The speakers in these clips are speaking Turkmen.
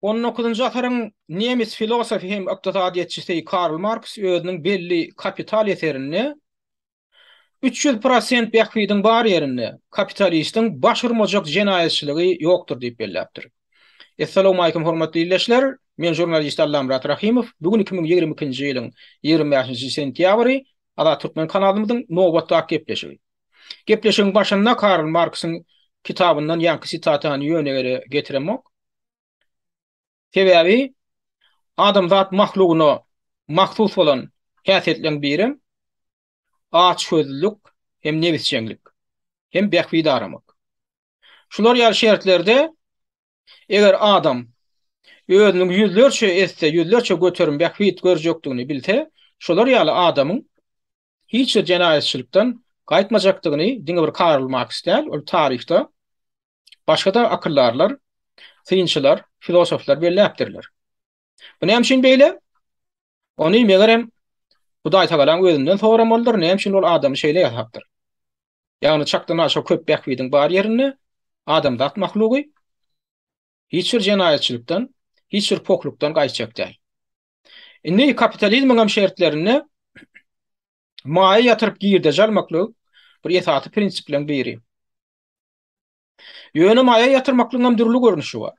19-njy asaryň nemis filosofi hem ykdysadiyetçisi Karl Marx özüniň belli Kapital eserini 300% bähwidiň bar ýerini kapitalistiň başarmajak jenayetçiligi ýokdur diýip belläpdir. Assalamu alaykum hormatly dinleýijiler. Men jurnalist Allam Murat Rahimov. Bugün 2022-nji ýylyň 25-nji sentýabry Ala Türkmen kanalymyzyň nowbatda gepleşigi. Gepleşigiň başynda Karl Marxyň kitabyndan ýanky sitatany ýöne getiremok. Sebäbi adamzat mahlugyna mahsus bolan häsiýetleň biri aç gözlük hem newisçilik hem bähwide aramak. Şular ýaly şertlerde eger adam özüniň ýüzlerçe esse, ýüzlerçe göterim bähwide görjekdigini bilse, şular ýaly adamyň hiç jenayetçilikden gaýtmajakdygyny diňe bir Karl Marx däl, ol taryhda başga da akyllarlar, synçylar, filosoflar belläpdirler. Bu näme üçin beýle? Ony megerem Hudaý Tagalaň özünden soramoldur, näme üçin ol adamy şeýle ýasapdyr. Ýagny çakdan aşağı köp bähwidiň bar ýerini adam zat mahlugy hiç bir jenayetçilikden, hiç bir poklukdan gaýtjak däl. Indi kapitalizmiň hem şertlerini maýa ýatyryp giýirde jalmaklyk bir esasy prinsipliň biri. Ýöne maýa ýatyrmaklygyň hem dürli görnüşi bar.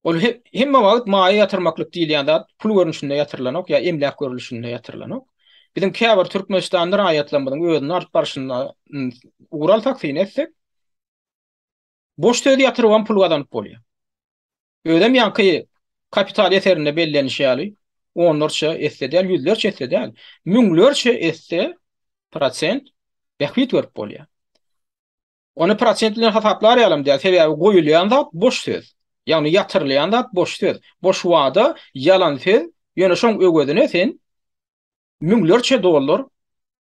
Ol hemme wagt maýa ýatyrmaklyk diýilýän zat pul görnüşinde ýatyrlanok ýa emlak görnüşinde ýatyrlanok. Bizim käbir Türkmenistanda aýatlanmadyň özüni artyp barşyna ural taksyn etsek, boş töýde ýatyrylan pul gazanyp bolýar. Ödem ýanky kapital eserinde bellenişi ýaly, onlarça esse däl, ýüzlerçe esse däl, müňlerçe esse prosent bähwit görüp bolýar. Onu prosent bilen hasaplar ýalym däl, sebäbi goýulýan zat boş söz. Ýagny ýatyrylýan zat boş söz. Boş wada, ýalan söz, ýöne şoň öwgedine sen müňlerçe dollar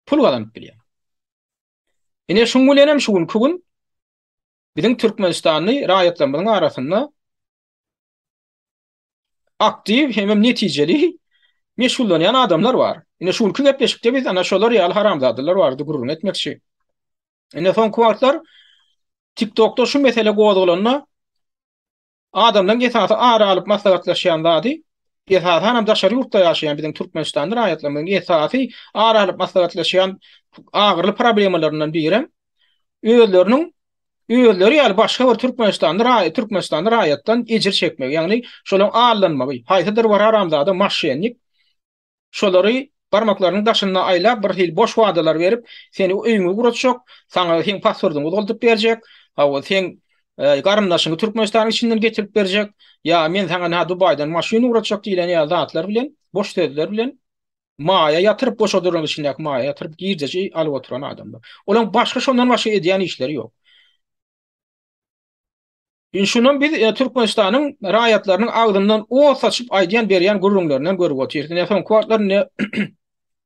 pul gazanyp bilýär. Ine şoň bilen hem şugun bizim Türkmenistany raýatlarymyzyň arasynda aktiv hem netijeli meşgullanýan adamlar bar. Ine şuň gepleşikde biz ana şolar ýaly haramzadylar bardy gurrun etmekçi. Ine soňky wagtlar TikTok'da şu mesele goýulanyna adamdan gesasy ara alyp maslahatlaşýan zady, gesasy hanam daşary ýurtda ýaşaýan bizim Türkmenistanda raýatlarymyň gesasy ara alyp maslahatlaşýan agyrly problemlaryndan biri özleri ýaly başga bir Türkmenistanda raýatdan ejir çekmek, ýagny şolaň allanmagy. Haýsydyr bar haramzada maşennik şolary barmaklarynyň daşyna aýlap bir hil boş wadalar berip, seni öýüňe guratjak, saňa sen paswordyňy doldurup berjek, hawa sen garyndaşyňy Türkmenistanyň içinden getirip berjek, ýa men saňa Dubaýdan maşyna guratjak diýilen ýaly zatlar bilen, boş sözler bilen maýa ýatyryp boş oduran içindäki maýa ýatyryp giýirjeçi alyp oturan adamlar. Olaň başga şondan başga edýän işleri ýok. Şunun biz Türkmenistanyň raýatlarynyň agdyndan o saçyp aýdýan berýän gurrunlaryndan görüp oturýar. Näme kuwatlar ne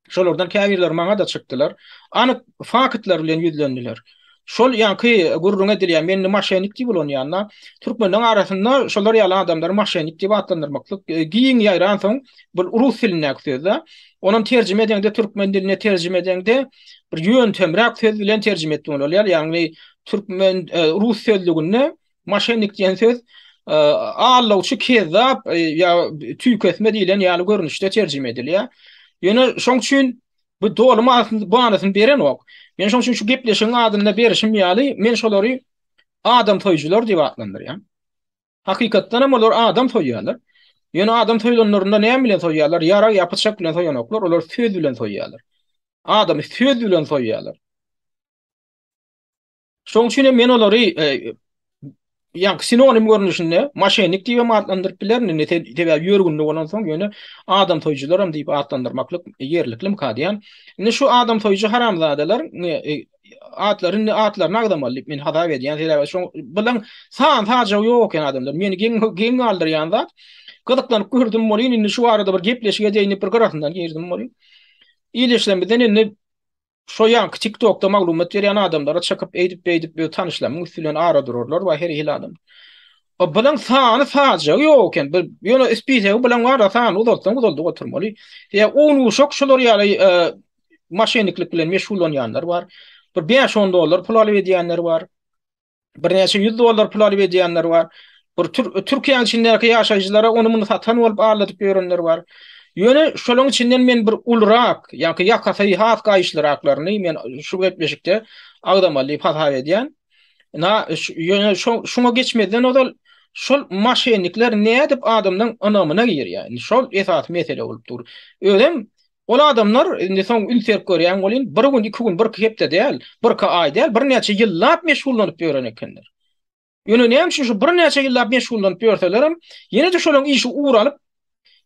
şolardan käbirler maňa da çykdylar. Anyk faktlar bilen ýüzlendiler. Şol ýanky gurrun edilýän meni maşenik diýip bolanýanna türkmenler arasynda şolar ýaly adamlar maşenik diýip atlandyrmaklyk giň ýaýran soň bir rus diline aksýarda. Onuň terjime edende türkmen diline terjime edende bir ýöntemrak söz bilen terjime etdiň bolýar. Ýagny türkmen rus sözlügünde maşenik diýen söz allawçy kezzap ýa tüýkesme diýilen ýaly görnüşde terjime edilýär. Ýöne şoň üçin bu dolma banasyny beren ok. Men şoň üçin şu gepleşiň adyna berişim ýaly, men şolary adam toýjylar diýip atlandyrýan. Hakykatdan hem olar adam toýýarlar. Ýöne adam toýlanlarynda näme bilen toýýarlar? Ýara ýapyçak bilen toýanoklar, olar söz bilen toýýarlar. Adam söz bilen toýýarlar. Şoň üçin men olary ýa sinonim görnüşinde maşenik diýip atlandyryp bilerini näme ýörgünde bolan soň ýöne adam toýjylarym diýip atlandyrmaklyk ýerlikli mukadyan. Ine şu adam toýjy haramzadalar atlaryny agdam alyp men hada edýän sebäbi şu bilen saja ýok adamlar. Meni giň aldyrýan zat gyzyklanyp gördüm bolýan, indi şu arada bir gepleşige diýinip bir garasyndan girdim bolýan. İleşlemeden indi şo ýanky TikTok'da maglumat berýän adamlara çakyp eýdip tanışlamy üstünden ara dururlar we her hil adam. O bilen saja ýok eken, ýöne ispise bilen wara san uzaldy oturmaly. Ýa onu şok şolar ýaly maşeniklik bilen meşgullanýanlar bar. Bir $5-10 pul alyp edýänler bar. Bir näçe $100 pul alyp edýänler bar. Bir Türkiýe içindäki ýaşaýjylara onu bunu satan bolup ağladyp görenler bar. Ýöne şolaň içinden men bir ulrak, ýa-ki ýakasy hat gaýşlyraklaryny men şu getmeşikde agdamaly hata edýän. Ýöne şoňa geçmeden odal şol maşenlikler nädip adamyň anamyna gir ýa. Şol esas mesele bolup dur. Ödem ol adamlar indi soň ülker görýän bolyn bir gün, iki gün, bir hepde däl, bir aý däl, bir näçe ýyllap meşgullanyp ýören ekenler. Ýöne näme şu bir näçe ýyllap meşgullanyp ýörselerim, ýene de şolaň işi uğralyp,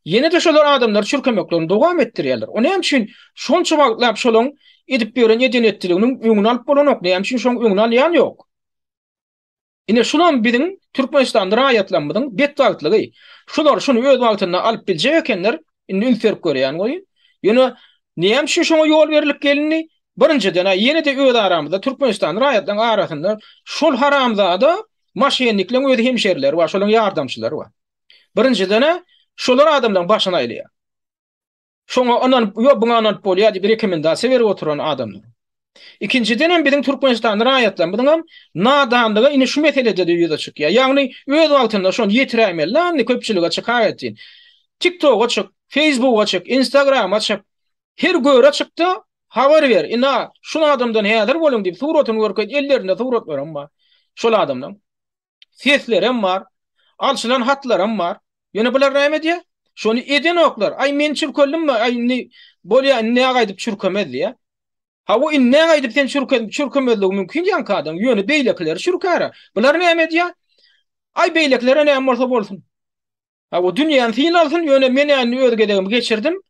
ýene de şolar adamlar çürkemeklerini dowam etdirýärler. O näme üçin şonça wagtlap şolaň edip ýören edenetliginiň öňüni alyp bolanok, näme üçin şoň öňüni alýan ýok. Ine şunam biziň Türkmenistanda raýatlanmadyň betwagtlygy. Şular şunu öz wagtynda alyp biljek ekenler, indi ülferip görýän goýy. Ýöne näme şu şoňa ýol berilip gelini? Birinciden ýene de öz aramyzda Türkmenistan raýatlaryň arasynda şol haramzada maşenlikleň öz hemşerileri bar, şolaň ýardamçylary bar. Birinciden şolar adamlaryň başyna aýlýar. Şoňa onan ýok buňa anan bolýar diýip rekomendasiýa berip oturan adamlar. İkinciden hem bizim Türkmenistan raýatlaryň nadanlygy ine şu meselede de ýüze çykýar. Ýagny öz wagtynda şonu ýetirämeler, köpçüligi çykar etdi. TikTok açyk, Facebook açyk, Instagram açyk, her göre çykdy, habar ber. Ina şu adamdan häzir bolun diýip suratyny görkezip ellerinde surat berem bar. Şol adamdan seslerim bar, alçylan hatlarym bar. Ýöne bular näme diýär? Şonu eden oklar. Ay men çürkeldim, ay bolýar näme gaýdyp çürkemedi ýa. Ha bu inne gaýdyp sen çürkemedligi mümkin ýa kadam. Ýöne beýlekler çürkara. Bular näme diýär? Ay beýleklere näme bolsa bolsun. Ha bu dünýäni fin alsyn, ýöne men ýa-ni özgedegimi geçirdim.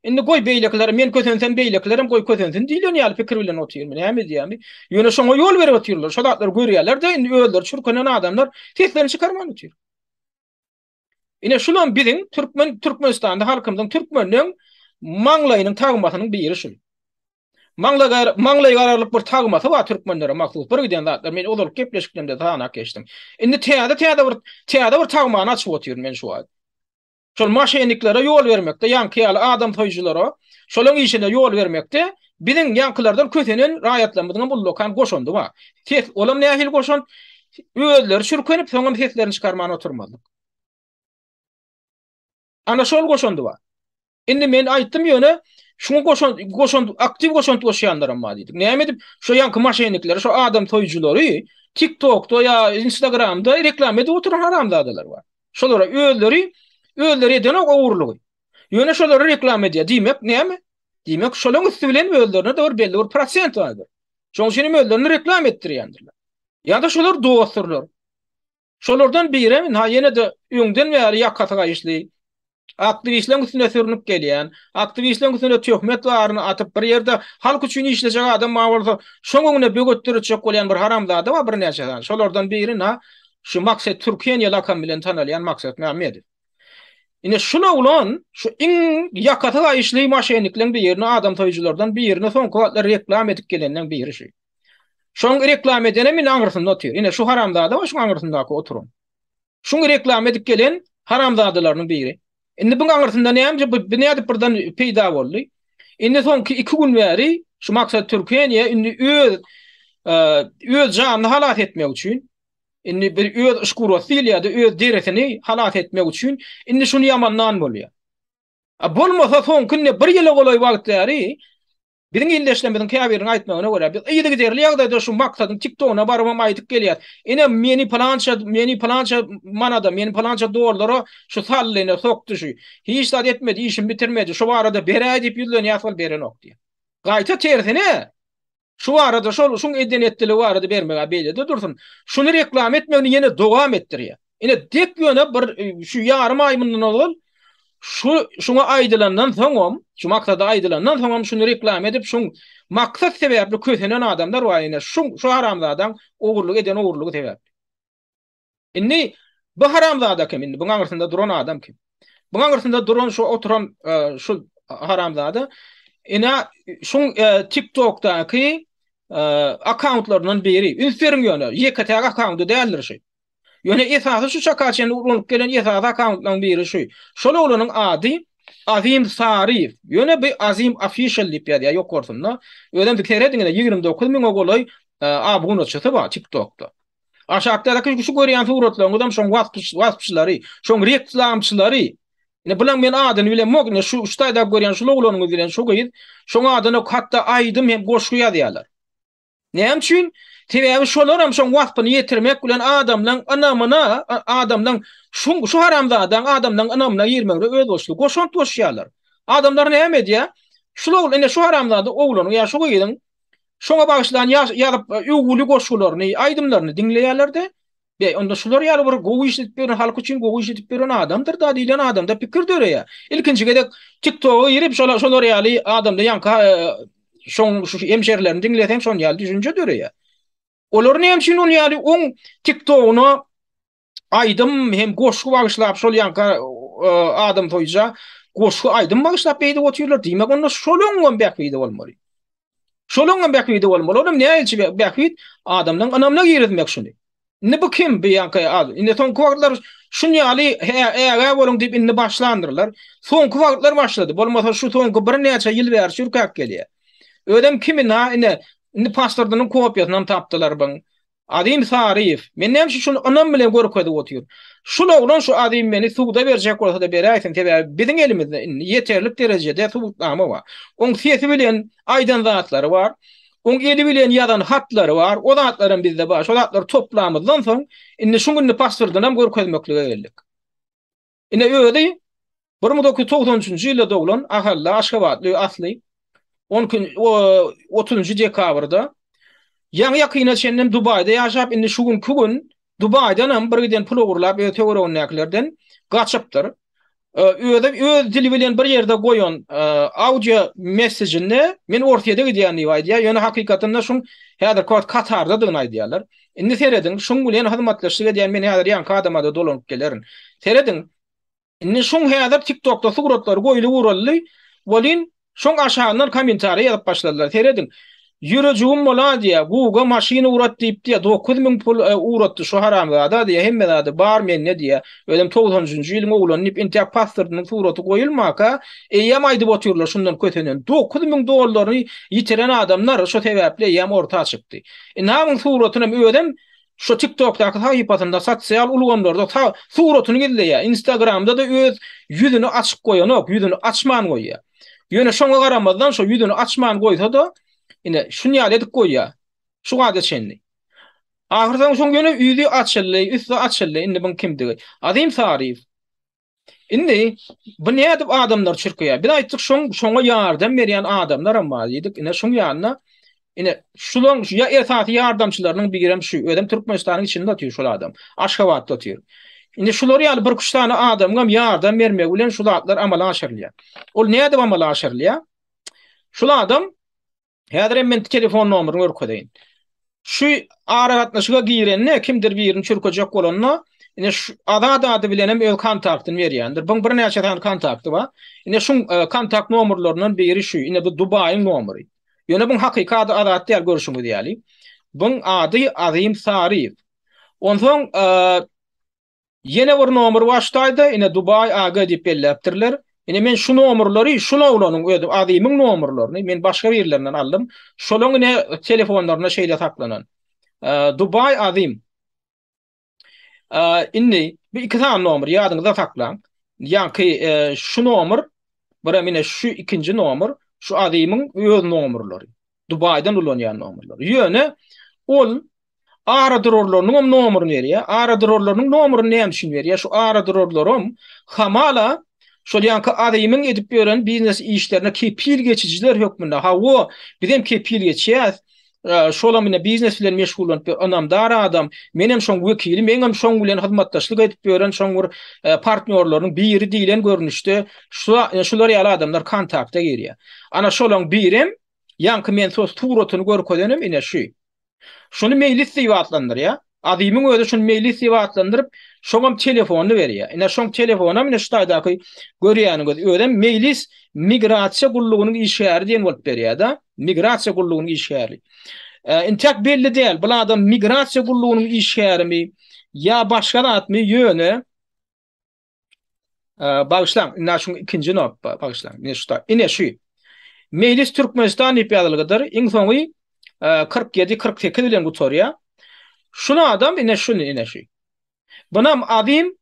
Indi goý beýlekler, men kösensen beýleklerim goý kösensin diýlen ýaly pikir bilen oturýar. Näme diýämi? Ýöne şoňa ýol berip oturýarlar. Şolatlar görýärler de indi özler çürkenen adamlar teslerini çykarman oturýar. Ine şulan biziň Türkmenistanda halkymyň türkmenliň maňlaýynyň tagmasynyň biri şu. Maňlaý gararlyk bir tagmasy bar türkmenlere maksus. Bir giden zatlar men olar gepleşiklemde taňa geçdim. Indi täze bir tagmany açyp oturýar men şu wagt. Şol maşenliklere ýol bermekde, ýanky adam toýjylara, şolaň işine ýol bermekde biziň ýankylardan kösenen raýatlanmadyň bu lokan goşandy bar. Olam nähil goşan özleri çürkenip soňam seslerini çykarmany oturmadyk. Ana şol goşandy bar. Indi men aýtdym ýöne şunu goşan aktiv goşan toşyanlarym bar diýdik. Näme edip şu ýanky maşenlikleri, şu adam toýjylary TikTok'da ýa Instagram'da reklam edip oturan haramzadalar bar. Şolara özleri eden ogurlugy. Ýöne şolary reklam edýär. Diýmek näme? Diýmek şolaň üstü bilen özlerine de belli bir prosent vardır. Şoň üçin özlerini reklam etdirýändirler. Ýa-da şolar dosturlar. Şolardan biri men ha ýene de öňden bäri ýakata gaýşly aktivistleň üstüne sürünüp gelýän, aktivistleň üstüne töhmet baryny atyp bir ýerde halk üçin işlejek adam bolsa, şoňa bögötdirjek bolýan bir haramzada bar bir näçe. Şolardan biri şu maksat Türkiýe lakam bilen tanalýan maksat Mehmedi. Ine şuna ulan şu iň ýakata gaýşly maşenlikleň bir ýerine adam toýjylardan bir ýerine soň kwatlar reklam edip gelenden biri şu. Şoň reklam edene men aňyrsynda otur. Ine şu haramzada şu aňyrsyndaky oturum. Şoň reklam edip gelen haramzadalarnyň biri. Indi bu aňyrsynda näme bir näde birden peýda boldy. Indi soňky 2 gün bäri şu maksat Türkiýe indi öz janyny halat etmek üçin indi bir öz şkurosiliýa-da öz deresini halat etmek üçin indi şunu ýamandan bolýar. Bolmasa soňky bir ýyla golay wagtary biziň ýyldaşlarymyzyň käbiriň aýtmagyna görä biz ýygy giderli ýagdaýda şu maksadyň TikTok'una barmam aýtyp gelýär. Ine meni palança manada meni palança dolara şu sallyna sokdy şu. Hiç zat etmedi, işim bitirmedi. Şu arada beräýär diýip ýüzlerini ýasal beren ok diýär. Gaýta tersine şu arada şoň edenetdiligi barada bermege beýlede dursun. Şunu reklam etmegini ýene dowam etdirýär. Ine dek ýöne bir şu ýarym aý mundan ol şuna aýdylandan soňam, şu maksada aýdylandan soňam şunu reklam edip şoň maksat sebäpli kösenen adamlar bar ýene şu haramzadan ogurluk eden ogurlugy sebäpli. Indi bu haramzada kim? Indi buňa aňyrsynda duran adam kim? Buňa aňyrsynda duran şu oturan şu haramzada ina şoň TikTok'daky accountlaryndan biri. Ünseriň ýöne ýekete accountu däldir şu. Ýöne esasy şu çakaçyny urunup gelen esasy accountlaryň biri şu. Şol olanyň ady Azim Sarif. Ýöne bir Azim official diýip ýa ýok bolsun da. Ödem fikir ediňe 29.000 golay abunaçysy bar TikTok'da. Aşağıdaki şu görýän suratlaryňdan şoň waspçylary, şoň reklamçylary. Ne bilen men adyny bilen mogne şu ştaýda görýän şu loglaryny bilen şu gyýyt. Şoň adyny hatda aýdym hem goşgu ýazýarlar. Näme üçin? Sebäbi şolar hem şoň waspyny ýetirmek bilen adamlaň anamyna, adamlaň şu haramzadan adamlaň anamyna ýermekde öz boşlugy goşant boşýarlar. Adamlar näme edýär? Şular ene şu haramzada oglanyň ýa şu gyýdyň. Şoňa bagyşlan ýalyp ýuguly goşgularyny, aýdymlaryny dinleýärler-de. Be onda şular ýaly bir gowy işletip beren halk üçin gowy işletip beren adamdyr da diýilen adamda pikir döreýär. İlkinji gedek TikTok'a girip şolar ýaly adamda ýanka şoň şu hemşerilerini dinleýän şoň ýaly düşünje döreýär. Olar näme üçin onu ýaly oň TikTok'uny aýdym hem goşgu bagyşlap şol ýanka adam toýja goşgu aýdym bagyşlap beýdi otyrlar diýmek onda şolongan bäkbide bolmaly. Şolongan bäkbide bolmaly. Olam näme üçin bäkbid adamlaň anamna ýeretmek şuny. Ne bu kim bir ýanka ad. Inde son wagtlar şuny ýaly äge bolun diýip indi başlandyrlar. Son wagtlar başlady. Bolmasa şu son bir näçe ýyl bäri şürkak gelýär. Ödem kimin ha indi pastordynyň kopýasyny tapdylar baň. Adim Sarif. Men näme şunu anam bilen görkezip otyr. Şuna ulan şu adim meni suwda berjek bolsa da beräýsin tebe biziň elimizde ýeterlik derejede suwdama bar. Oň sesi bilen aýdan zatlary bar. Oň eli bilen ýazan hatlary bar. O zatlaryň bizde bar. Şol zatlar toplamyzdan soň indi şu günni pastordyň hem görkezmeklige geldik. Ine öýdi 1993-nji ýylda doglan ahalla Aşgabatly asly 10 gün 30-njy dekabrda ýa-ni ýakyna çennem Dubaýda ýaşap indi şu gün Dubaýdan hem bir giden pul uğurlap ötegerenlerden gaçypdyr. Öz dili bilen bir ýerde goýan audio mesajyny men ortaýa gidýän diýýär. Ýöne hakykatynda şoň häzir Katarda dygyny aýdýarlar. Indi seredin şoň bilen hyzmatlaşyk edýän men häzir ýanka adama da dolanyp gelerin. Seredin indi şoň häzir TikTok'da suratlar goýuly urally. Bolin şoň aşağıdan komentary ýazyp başladylar. Seredin Yürüjüm bola diýe, Google maşyny urat diýip diýe 9000 pul uratdy şu haramzada diýe hemmede bar men ne diýe. Ödem 90-njy ýylyň oglanyp intek pastordynyň suraty goýulmaka, ýam aýdyp otyrlar şundan kötenen. 9000 dollary ýitiren adamlar şu sebäple ýam orta çykdy. Näme suratyny ödem şu TikTok'da haýypatynda sosial ulgamlarda suratyny gizleýär. Instagram'da da öz ýüzüni açyk goýanok, ýüzüni açman goýýar. Ýöne şoňa garamazdan şu ýüzüni açman goýsa da ine şunu ýaly edip goýýar. Şu gada çenli. Ahyrdan şoň ýöne ýüzi açyldy, üstü açyldy. Indi bu kimdi? Adim Sarif. Indi bu näde adamlar çyrkyýar. Bir aýtdyk şoňa ýardam berýän adamlar amma diýdik. Ine şoň ýanyna ine şulan ýa esasy ýardamçylarynyň birem şu ödem Türkmenistanyň içinde atýar şol adam. Aşgabatda atýar. Indi şular ýaly bir kuştany adamga ýardam bermek bilen şu zatlar amala aşyrlýar. Ol näde amala aşyrlýar? Şol adam häzir men telefon nomeryny görkedeýin. Şu aragatnaşyga girenne kimdir birini çürkejek bolanna ine şu ady bilen hem öz kontaktyny berýändir. Bu bir näçe tane kontakty bar. Ine şu kontakt nomerlarynyň biri şu. Ine bu Dubaýyň nomery. Ýöne bu hakykat adat diýer görüşüňi diýäli. Bu ady Azim Sarif. Onsoň ýene bir nomer başdaýdy. Ine Dubaý aga diýip belläpdirler. Ine men şu nomerlary, şu ulanyň ödüm Azimyň nomerlaryny men başga ýerlerden aldym. Şolaň ine telefonlaryna şeýle saklanan. Dubaý Azim. Inni bir iki tane nomer ýadyňyzda saklan. Ýa-ki şu nomer, bir mine şu ikinji nomer, şu Azimyň öz nomerlary. Dubaýdan ulanýan nomerlary. Ýöne ol aradırorlarynyň nomeryny berýär. Aradırorlarynyň nomeryny näme üçin berýär? Şu aradırorlarym hamala şol ýanky adamyň edip beren biznes işlerine kepil geçiciler hökmünde. Ha o bizim kepil geçýär. Şolam ine biznes bilen meşgul bolup anamdar adam menem şoň wekilim meňem şoň bilen hyzmatdaşlyk edip beren şoň partnerlarynyň biri diýilen görnüşde şular ýaly adamlar kontakta girýär. Ana şolaň birim ýanky men sos suratyny görkedenim ine şu. Şunu mejlis diýip atlandyrýar. Adamyň öňe şunu mejlis diýip atlandyryp şoňam telefonyny berýär. Ine şoň telefonam ine şu taýdaky görýäniňiz ödem mejlis migrasiýa gullugynyň işgäri diýen bolup berýär da. Migrasiýa gullugynyň işgäri. Intek belli değil. Bu adam migrasiýa gullugynyň işgärimi ya başga atmy ýöne bagşlan. Ina şu ikinji nokta bagşlan. Ine şu. Mejlis Türkmenistan ýa-da iň soňy 47-48 bilen gutorýar. Şunu adam ine şunu ine şu. Bunam adim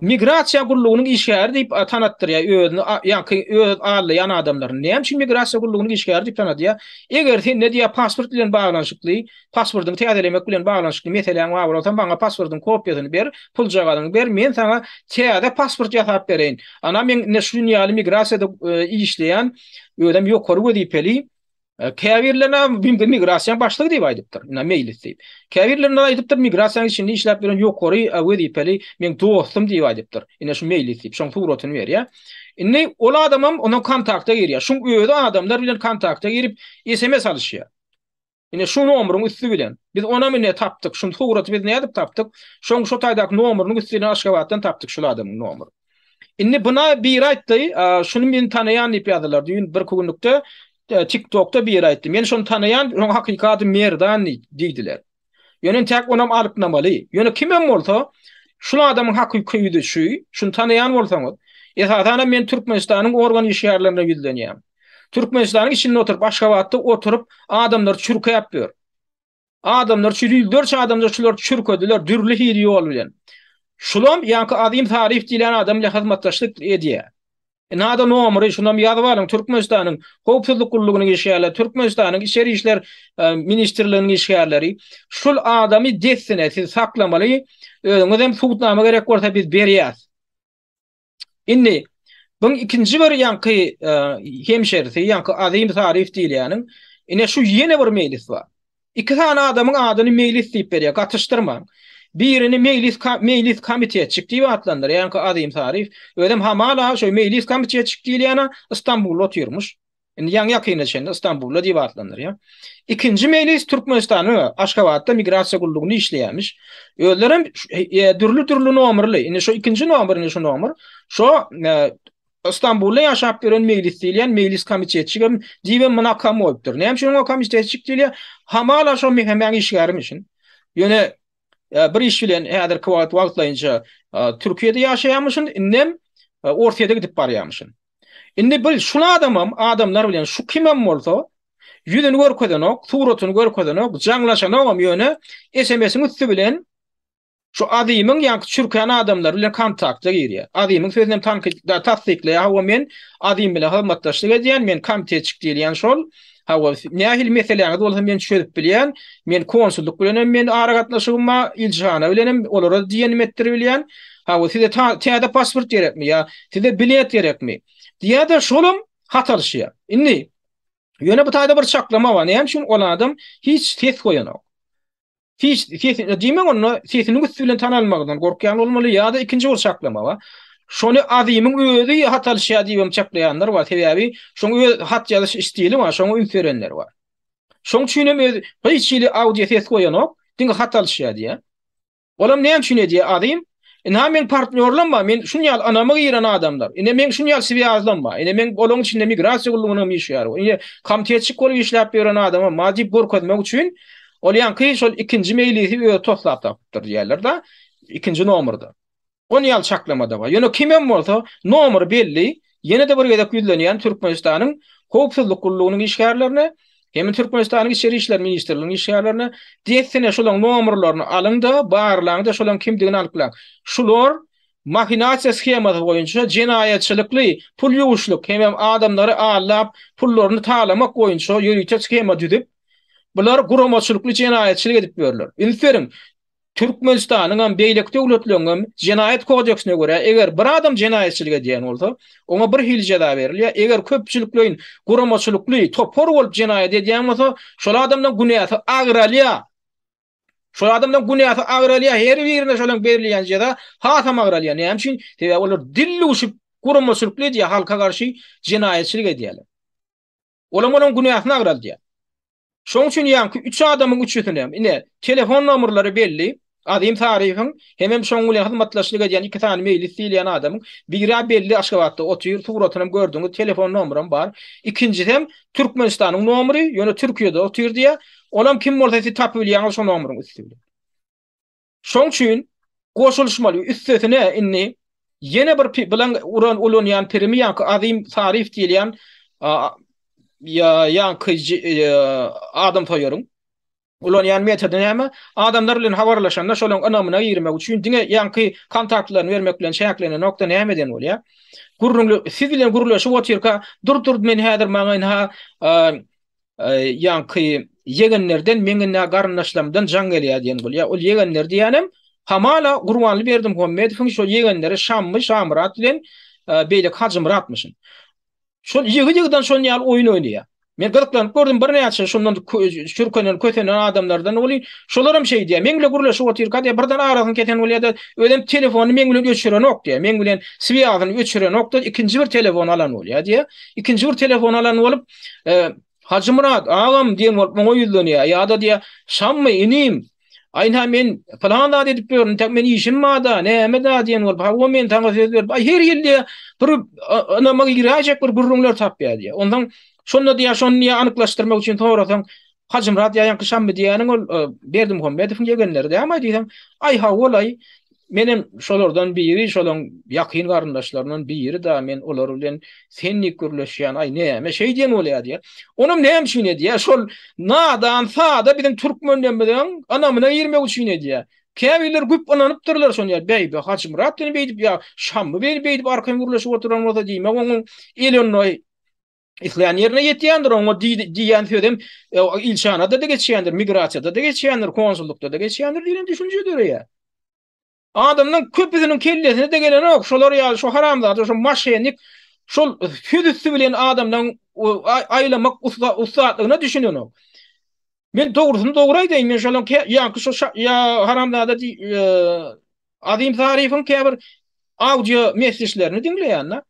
migrasiya gurulugynyň işgäri diýip tanatdyrýar özüni ýa-ki öz ağlayan adamlaryň. Näme migrasiya gurulugynyň işgäri diýip tanadýar? Eger sen ne diýär pasport bilen baglanyşykly, pasportyny täzelemek bilen baglanyşykly meseleň bar bolsa, baňa pasportyň kopýasyny ber, pul jagadyny ber, men sana täze pasport ýasap bereýin. Ana men ne şu dünýäli migrasiýada işleýän ödem ýokary gözipeli käbirlerine bimde migrasiýa başlygy diýip aýdypdyr. Ina mejlis diýip. Käbirlerine aýdypdyr migrasiýa içinde işläp bilen ýokary gözipeli men dostum diýip aýdypdyr. Ina şu mejlis diýip şoň tuguratyny berýär. Indi ol adamam onuň kontakta girýär. Şoň öýde adamlar bilen kontakta girip SMS alışýar. Ine şu nomeryň üstü bilen biz ona mene tapdyk, şoň tuguraty biz näde tapdyk? Şoň şu taýdaky nomeryň üstüne Aşgabatdan tapdyk şu adamyň nomery. Indi buna bir aýtdy, şunu men tanaýan diýip ýazylar. Düýün bir günlükde TikTok'ta bir aýtdy. Men şonu tanaýan, şoň hakykaty merdan diýdiler. Ýöne tek onam alyp namaly. Ýöne kimem bolsa, şu adamyň hakykaty şu, şunu tanaýan bolsaňyz, esasana men Türkmenistanyň organ işgärlerine ýüzlenýär. Türkmenistanyň içinde oturup Aşgabatda oturup adamlar çürkäp ber. Adamlar çürüldürçe adamlar şular çürködiler, dürli hili ýol bilen. Şulam ýa-ki adym tarif diýilen adam bilen hyzmatdaşlyk edýär. Nada nomery şundan ýazyp alın. Türkmenistanyň howpsuzlyk gurulugynyň işgärleri, Türkmenistanyň içeri işler ministrliginiň işgärleri şul adamy dessine siz saklamaly, özüňizem suwtnama gerek bolsa biz berýäs. Indi bu ikinji bir ýanky hemşerisi ýa-ki adym tarif diýilenin ine şu ýene bir mejlis bar. İki tane adamyň adyny mejlis diýip berýär, gatışdyrma. Birini mejlis komitetçik diýip atlandyr. Ýa-ni adym tarif. Ödem hamala şu mejlis komitetçik diýilýän İstanbulda oturmuş. Indi ýa-ni şeňde İstanbulda diýip atlandyr ýa. İkinji mejlis Türkmenistanyň Aşgabatda migrasiýa gurulugyny işleýärmiş. Özlerim dürli nomerli. Indi şu ikinji nomerini şu nomer. Şu İstanbulda ýaşap beren mejlis diýilýän mejlis komitetçik diýip munakam bolupdyr. Näme şoň komitetçik diýilýär? Hamala şu mehemen işgärmişin. Ýöne bir iş bilen häzir wagtlaýynça Türkiýede ýaşaýamyşyn, innem Ortaýa gidip barýamyşyn. Indi bil şu adamlar bilen şu kimem bolsa, ýüzüni görkedenok, suratyny görkedenok, jaňlaşanok ýöne SMS-iň üstü bilen şu adymyň ýa-ki çürkän adamlar bilen kontakta girýär. Adymyň sözünem tasdikleýär, hawa men adym bilen hyzmatdaşlyk edýän, men komitetçik diýilýän şol. Hawa nähil meseleňiz bolsa men çözüp bilýän, men konsulluk bilen men ara gatnaşygyma iljana bilenem, olara diýenim etdirip bilýän. Hawa size täze pasport gerekmi ýa size bilet gerekmi? Diýär-de şolum hatalşýar. Indi ýöne bu taýda bir çaklama bar. Näme üçin ol adam hiç ses goýanok. Hiç diýmek onu sesini üstülen tanalmagdan gorkýan bolmaly ýa-da ikinji bir çaklama bar. Şonu adymyň özü hatalşýar diýip çaklaýanlar bar. Sebäbi şoň hat ýazyş istili bar, şoň ünsürenler bar. Şoň üçinem hiç ýyly audio ses goýanok, diňe hatalşýar diýär. Olam näme üçin diýär adym? Men partnerlanma, men şunu ýal anama giren adamlar. Ine men şunu ýal siwiazlanma. Ine men olaň içinde migrasiýa gurulugynyň işgäri. Ine komitetçik bolup işläp beren adama majib görkezmek üçin ol ýanky şol ikinji mejlisi öýe toslap tapdyr diýerler-de. İkinji nomerda. Onu ýal çaklamada bar. Ýöne kimem bolsa nomer belli. Ýene-de bir gezek ýüzlenýän Türkmenistanyň howpsuzlyk gurulugynyň işgärlerine, hem Türkmenistanyň içeri işler ministrliginiň işgärlerine diýsene şolaň nomerlaryny alyň-da, barlaňda şolaň kimdigini alyklaň. Şular mahinasiýa skemasy boýunça jenaýetçilikli, pul ýuwuşlyk hem adamlary allap pullaryny talamak boýunça ýürüýte skema düzüp bular guramaçylykly jenaýetçilik edip berler. Ilferin Türkmenistanyň beýlek döwletleriň jenaýet kodeksine görä eger bir adam jenaýetçilik edýän bolsa, ona bir hil jeda berilýär. Eger köpçüliklerin guramaçylykly, topor bolup jenaýet edýän bolsa, şol adamdan günäsi agralýar. Şol adamdan günäsi agralýar, her birine şolaň berilýän jeda hatam agralýar. Näme üçin? Sebäbi olar dilli uşup guramaçylykly diýip halka garşy jenaýetçilik edýärler. Olam günäsini agralýar. Şoň üçin ýanky 3 adamyň üçüsine ine telefon nomerleri belli. Adym tarifiň hemem şoň bilen hyzmatlaşlyk edýän iki tane mejlis diýilen adamyň biri belli Aşgabatda otyr, suratyny gördüňiz telefon nomerym bar. İkinji hem Türkmenistanyň nomery, ýöne Türkiýede otyr diýär. Olam kim bolsa siz tapyp bilýän şo nomeryň üstünde. Şoň üçin goşulşmaly üstesine inni ýene bir bilen uran ulanýan terimi ýa-ki adym tarif diýilen ýa-ki adam toýaryn. Ulan yani metodu näme? Adamlar bilen habarlaşanda şolaň anamyna girmek üçin diňe ýanky kontaktlaryny bermek bilen şäklenen nokta nämeden bolýar? Gurrunly siz bilen gurrunlaşyp oturka dur men häzir maňa ha ýanky yegenlerden meňe garnaşlamdan jaň gelýär diýen bolýar. Ol yegenler diýenem hamala Gurbanly berdim Muhammedowyň şol yegenleri Şamrat bilen beýle Hajymratmyşyn. Şol ýygy-ýygydan şol ýaly oýun oýnaýar. Men gyzyklanıp gördüm bir näçe şondan çürkenen kötenen adamlardan bolýan. Şolaram şey diýär. Men bilen gurlaşyp oturýar diýär. Birden aradan keten bolýar da ödem telefonu men bilen öçüren ok diýär. Men bilen swiýagyny öçüren ok da ikinji bir telefon alan bolýar diýär. İkinji bir telefon alan bolup Hacı Murat ağam diýen bolup moňa ýüzlenýär. Ýa-da diýär şammy inim. Ayna men falan da edip görün tek men işim ma da näme da diýen bolup ha o men taňa söz berip her ýylda bir anama giräjek bir gurrunlar tapýar diýär. Ondan şonda diýär şonu anyklaşdyrmak üçin tograsaň Hacı Murat ýa-ýa şammy diýäniň ol berdim Muhammedowyň gegenleri däme diýsem ay ha olay menem şolardan biri şolaň ýakyn garyndaşlaryndan biri da men olar bilen senlik gürleşýän ay näme şey diýen bolýar diýär. Onum näme şuny diýär şol nadan sada bizim türkmenlen bilen anamyna girmek üçin diýär. Käbiler güp ananypdyrlar şonu beýbe Hacı Murat diýip beýdip ýa şammy beýdip arkaň gürleşip oturan bolsa diýme oňuň Elenoy İslam yerine yetýändir oňa diýen söýdem ilçanada da geçýändir, migrasiýada da geçýändir, konsullukda da geçýändir diýen düşünje döreýär. Adamdan köpüsünün kellesine de gelen ok. Şolar ya şu haramzada, şu maşenik, şol füdüsü bilen adamdan aylamak ustaatlygyna düşünýän ok. Men dogrusyny dogry aýdaýyn, men şolaň ýa-ki şu ya haramzada Adim Zarifin käbir audio mesajlaryny dinleýän.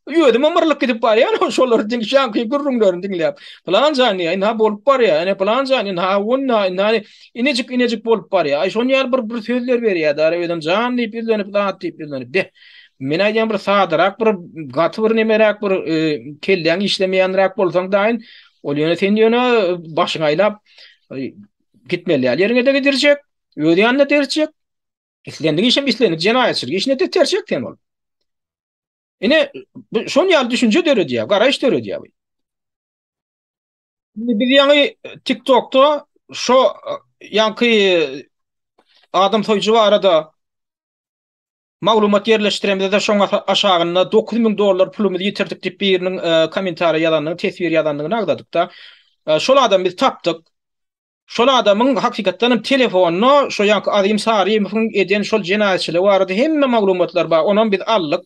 Ýödüm ömürlik gidip barýar, şolar diňşan gurrunlaryny dinläp. Falan jany, ina bolup barýar, ene falan jany, ina wonna, ina inejik bolup barýar. Ay şonu ýaly bir sözler berýär, dara ödüm jan diýip izlenip, dat diýip izlenip. De. Men aýdýan bir sadarak, bir gaty bir nemerak, bir kelläň işlemeýänrak bolsaň daýyn, ol ýöne sen ýöne başyňy aýlap gitmeli ýerine de gidirjek, öýdýände derjek. Islendik işim islendik, jenaýatçylyk işine de terjek tem bol. Ine şon ýaly düşünje döre diýär, garaş döre diýär. Biz ýa-ni TikTok'ta şo ýanky adam soýjy barada maglumat yerleşdiremde de şoňa aşagyna $9.000 pulumuzy ýitirdik diýip biriniň kommentary ýazanyny, tesbir ýazanyny agdadyk da. Şol adam biz tapdyk. Şol adamyň hakykatdan telefonuny şo ýanky Adim Sarymowyň eden şol jenaýatçylygy barada hemme maglumatlar bar. Onuň biz aldyk.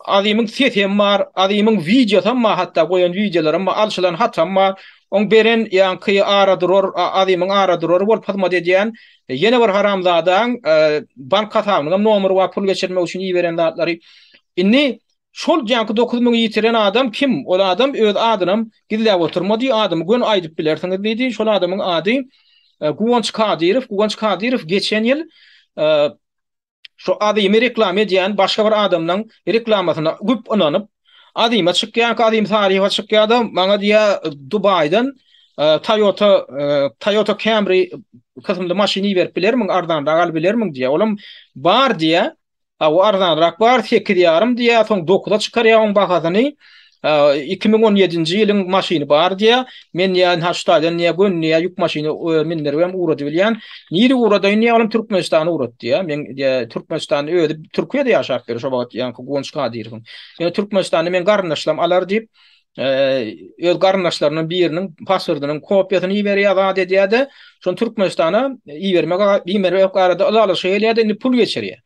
Adymyň setem bar, adymyň videosam bar, hatda goýan videolaram bar, alşylan hatam bar. On beren ýanky aradyror, adymyň aradyrory bolup hyzmat edýän ýene bir haramzadaň bank hasabynyň nomery we pul geçirmek üçin ýiberen zatlary. Inni şol ýanky 9.000 ýitiren adam kim? Ol adam öz adynym gizläp oturmady, adamy gün aýdyp bilersiňiz diýdi. Şol adamyň ady Guwanç Kadirov geçen ýyl şu adymy reklam edýän başga bir adamyň reklamasyna güp ananyp adyma çykýan, adym taryhy çykýan adam maňa diýär Dubaydan Toyota Camry kysymly maşyny berip bilermiň, ardan ragal bilermiň diýär. Olam bar diýär. O ardan rak bar 8,5 diýär, soň 9-a çykarýar oň bahasyny. 2017-nji ýylyň maşyny bar diýär. Men ýa haştadan ýa gün ýa ýük maşyny minlerem urady bilýän. Niri urady ýa olam Türkmenistany urady diýär. Men Türkmenistany öýdi, Türkiýede ýaşap ber şo wagt ýa Guwanç Kadirov. Ýa Türkmenistany men garnaşlam alar diýip öz garnaşlarynyň biriniň pasportynyň kopýasyny ýiberýär zat edýärdi. Şol Türkmenistana ýibermek arada alyş eýlýärdi, indi pul geçirýär.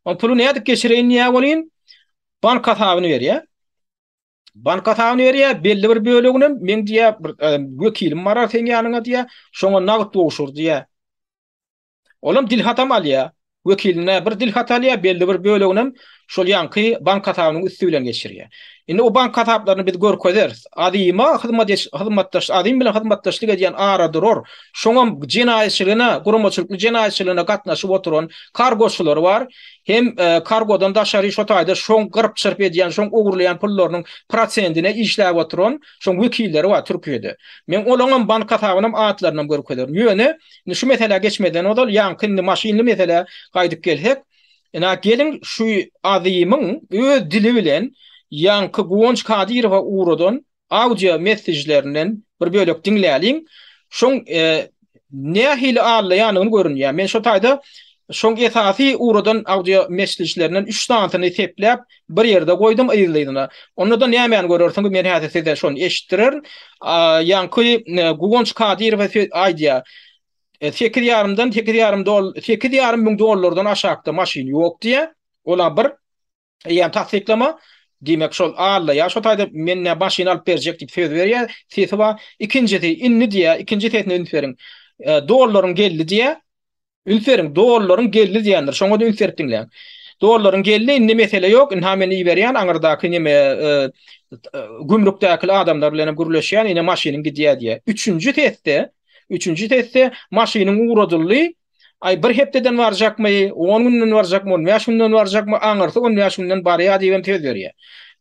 O pulu näde geçirýän ýa bolýan? Bank hasabyny berýär. Bank hasabyny berýär, belli bir bölegini men diýär wekilim bar sen ýanyňa diýär, şoňa nagd dogşur diýär. Olam dil hatam alýar. Wekiline bir dil hatalýar, belli bir bölegini şol ýanky bank hasabynyň üstü bilen geçirýär. Indi o bank hasaplaryny biz görkezeriz. Adyma hyzmatdaş, adym bilen hyzmatdaşlyk edýän aradyror. Şoňa jenaýatçylygyna, gurumçylyk jenaýatçylygyna gatnaşyp oturan kargoçylar bar. Hem kargodan daşary şo taýda şoň gyrp çyrp edýän, şoň ogurlayan pullarynyň prosentine işläp oturan şoň wekilleri bar Türkiýede. Men olaňam bank hasabynyň atlaryny görkezeriz. Ýöne şu mesele geçmeden odal ýanky maşyny mesele gaýdyp gelsek, ina gelin şu adymyň öz dili bilen ýanky Guwanç Kadirowa uradan audio mesajlarynyň bir bölek dinläýin. Şoň ne hili ağlayanını görünýär. Men şo taýda şoň esasy uradan audio mesajlaryndan 3 tanyny tepläp bir ýerde goýdum ýylyna. Onda näme görürsiň men häzir size şonu eşitdirir. Ýa-ni Gugonç Kadir we aýdýa 8,5 ming dollardan aşağıda maşin ýok diye. Ola bir ýa taklama diýmek şol alla ýa şo taýda menne maşin alyp berjek diýip söz berýär. Sesi wa ikinjisi inni diýe, ikinji tetini ünferiň. Dollaryň geldi diýe. Ünferiň dollaryň geldi diýendir. Şoňa da ünferip diňleň. Dollaryň geldi inni mesele ýok. Inha meni berýän aňyrdaky neme gümrükdäki adamlar bilen gürleşýän ine maşynyň gidýär diýe. Üçüncü teste maşynyň uğradylly ay bir hepdeden warjakmy, 10 günden warjakmy, 5 günden warjakmy aňyrsa 10 günden barýa diýen tez berýär.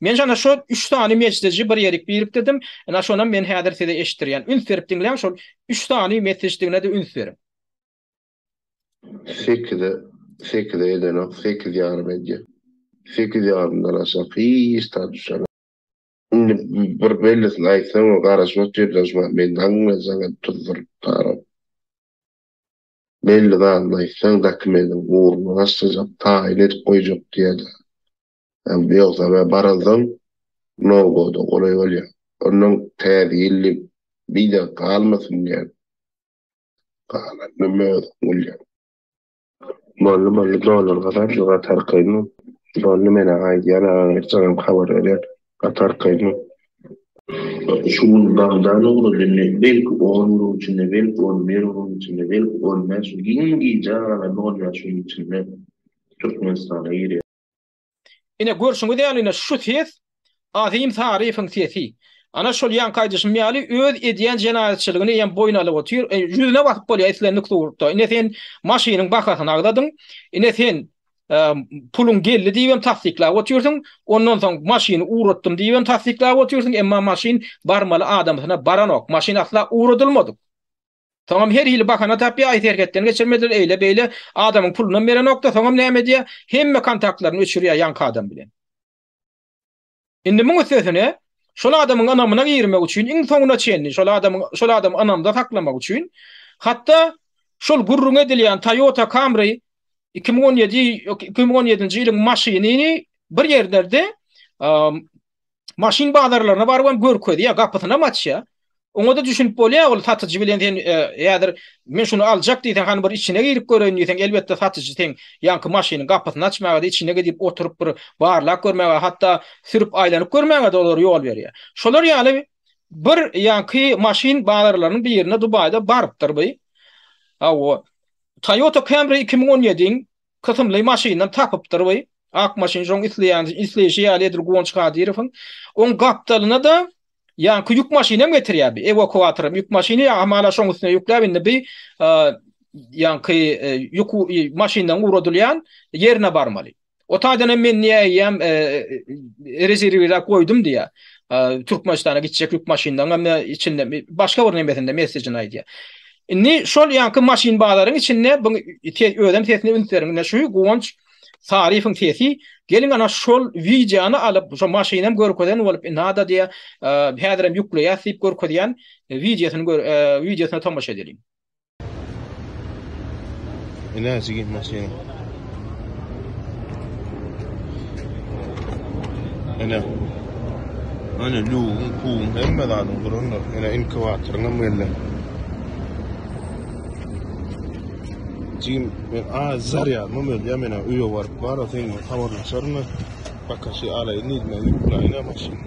Men şana şo 3 tane mesajy bir ýerik birikdirdim. Ana şondan men häzir size eşitdirýän. Üns berip diňleň şol 3 tane mesajdygyna da üns berim. 8'de eden o 8 yarım edye. 8 yarımdan aşağı hiç tartışan. Bir belli layıksan o karışmak ceblaşmak ben anlayacağım tuzdur tarım. Belli layıksan dakimedin uğurunu asacak tayin edip koyacak diye de. Yani yoksa ben baraldım ne oldu kolay oluyor. Onun tedilli bir de kalmasın diye. Kalan ne mevzu oluyor. Mallı dolar kadar Qatar kayını. Dolar mene ait yana açacağım haber eder. Qatar kayını. Şunun dağdan olur dinle. Belki 10 euro içinde, belki 10 euro içinde, belki 10 mesul. Gingi canına 10 mesul içinde. Türkmenistan'a giriyor. Ine görüşüňiz ýalyna şu ses azim taryfyň sesi. Ana şol ýan kaýdyşym ýaly öz edýän jenaýatçylygyny ýa boyun alyp otyr. Yüzüne bakyp bolýar islenlik durupda. Ine sen maşynyň bakasyny agdadyň. Ine sen pulun geldi diýip tasdiklap otyrsyň. Ondan soň maşyny uğratdym diýip tasdiklap otyrsyň. Emma maşyn barmaly adamyna baranok. Maşyn asla uğradylmady. Tamam her ýyly bakana tapy aýt herketden geçirmediler eýle beýle adamyň pulundan beren nokta tamam näme diýe hemme kontaktlaryny öçürýär ýanky adam bilen. Indi muňa sözüne şol adamyň anamyna girmek üçin iň soňuna çenli şol adam anamda saklamak üçin hatda şol gurrun edilýän Toyota Camry 2017-nji ýylyň maşynyny bir ýerlerde maşyn bazarlaryna baryp görkezýär gapysyna maçýa. Oňa da düşünip bolýar ol satyjy bilen sen ýa-da men şunu aljak diýsen hani bir içine girip göreýin diýsen elbetde satyjy sen ýanky maşynyň gapysyny açmaga da içine gidip oturup bir barlak görmäge hatda sürüp aýlanyp görmäge de olar ýol berýär. Şolar ýaly bir ýanky maşyn bazarlarynyň bir ýerine Dubaýda barypdyr bu. O Toyota Camry 2017-iň kysymly maşyndan tapypdyr bu. Ak maşyn joň isleýişi ýaly edir Gugonç Kadirowyň. Oň gapdalyna da ýanky yük maşyny getirýär. Evakuator yük maşyny amala şoň üstüne ýükläp indi bir ýanky yük maşyndan uğradylýan ýerine barmaly. O taýdan men näýem rezerwira koydum diýe. Türkmenistana gitjek yük maşyndan ama içinde başga bir nemesinde mesajyny aýdýar. Indi şol ýanky maşyn bazlaryň içinde bu ödem sesini ünteriňde şu Gugonç taryfyň sesi gelin ana şol wideony alyp şo maşynam görkezden bolup nada diýe häzirem ýükleýär sip görkezýän videosyny tamaşa edelim. Ina sigin maşyny. Ana luğun kuğun hemme dağın durunlar. Ina inkuvatırına mıyla. Jim zarya mümel yamena uyo var o thing tamarna sarna bakaşy ala nidme yuklayna maşyn.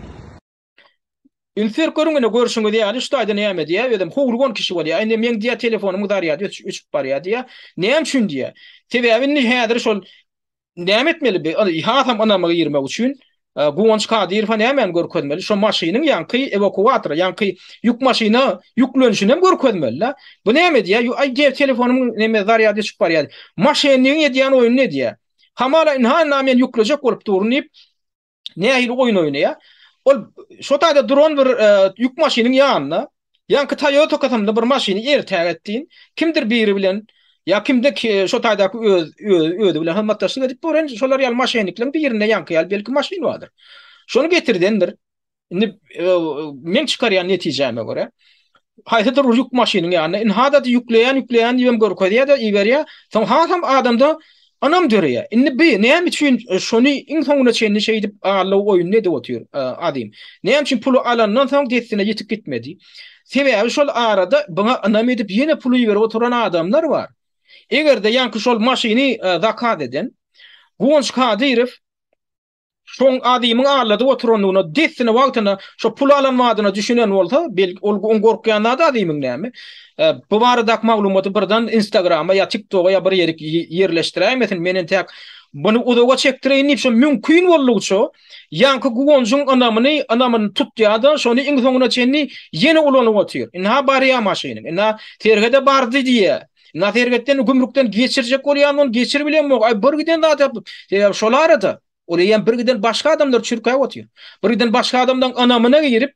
Ünfer görüngene görüşüňiz ýaly şu taýda näme diýe edem howurgon kişi bolýar. Indi men diýe telefonumy darýa diýe üçüp barýar diýe. Näme üçin diýe? Sebäbini häzir şol näme etmeli be? Hatam anama girmek üçin Gugonç Kadir fan näme görkezmeli? Şo maşynyň ýanky evakuator, ýanky yük maşyny ýüklenişini hem görkezmeli. Bu näme diýe? Ay diýe telefonumy näme darýa diýe üçüp barýar. Maşynyň edýän oýun ne diýe? Hamala inha men yüklejek bolup durunyp nähili oýun oýnaýar. Ol şo taýda duran bir yük maşynyň ýanyna ýanky Toyota katamda bir maşyny ertäg etdiň kimdir biri bilen ya kimde şo taýdaky özi bilen hammatdaşlyk edip boran şolar ýal maşynyklar bir ýerine ýanky ýal belki maşyn bardyr. Şonu getirdendir. Indi men çykarýan netijeme görä haytadır yük maşinin yani. In hada yükleyen diyem görkodiya da iberiya. Son hatam adamda anam dörüye. İnni bi näme üçin şonu iň soňuna çenli şey dip Allah oyun ne de otuyor adim. Näme üçin pulu alandan soň detsine yetip gitmedi. Sebäbi şol arada bana anam edip yine pulu berip oturan adamlar var. Egerde ýanky şol maşyny zakat eden Gonç Kadirov şoň adamyň arlady oturanlygyna detsine wagtyna şo pul alan wadyna düşünen bolsa belki ol gorkýan adamyň näme bu barada maglumaty birden Instagrama ya TikTok'a ya bir yerleşdirýär metin menen tek bunu udaga çekdireýin diýip şo mümkin bollugyça ýanky gonçyň anamyny tutýarda şonu iň soňuna çenli ýene ulanyp otyr. Inha barya maşyny. Inha tergede bardy diýe. Na tergetten gümrükden geçirjek bolýan onu geçir bilenmok. Ay bir giden da şolary da oraya bir giden başga adamlar çürkäp otyr. Bir giden başga adamdan anamyna girip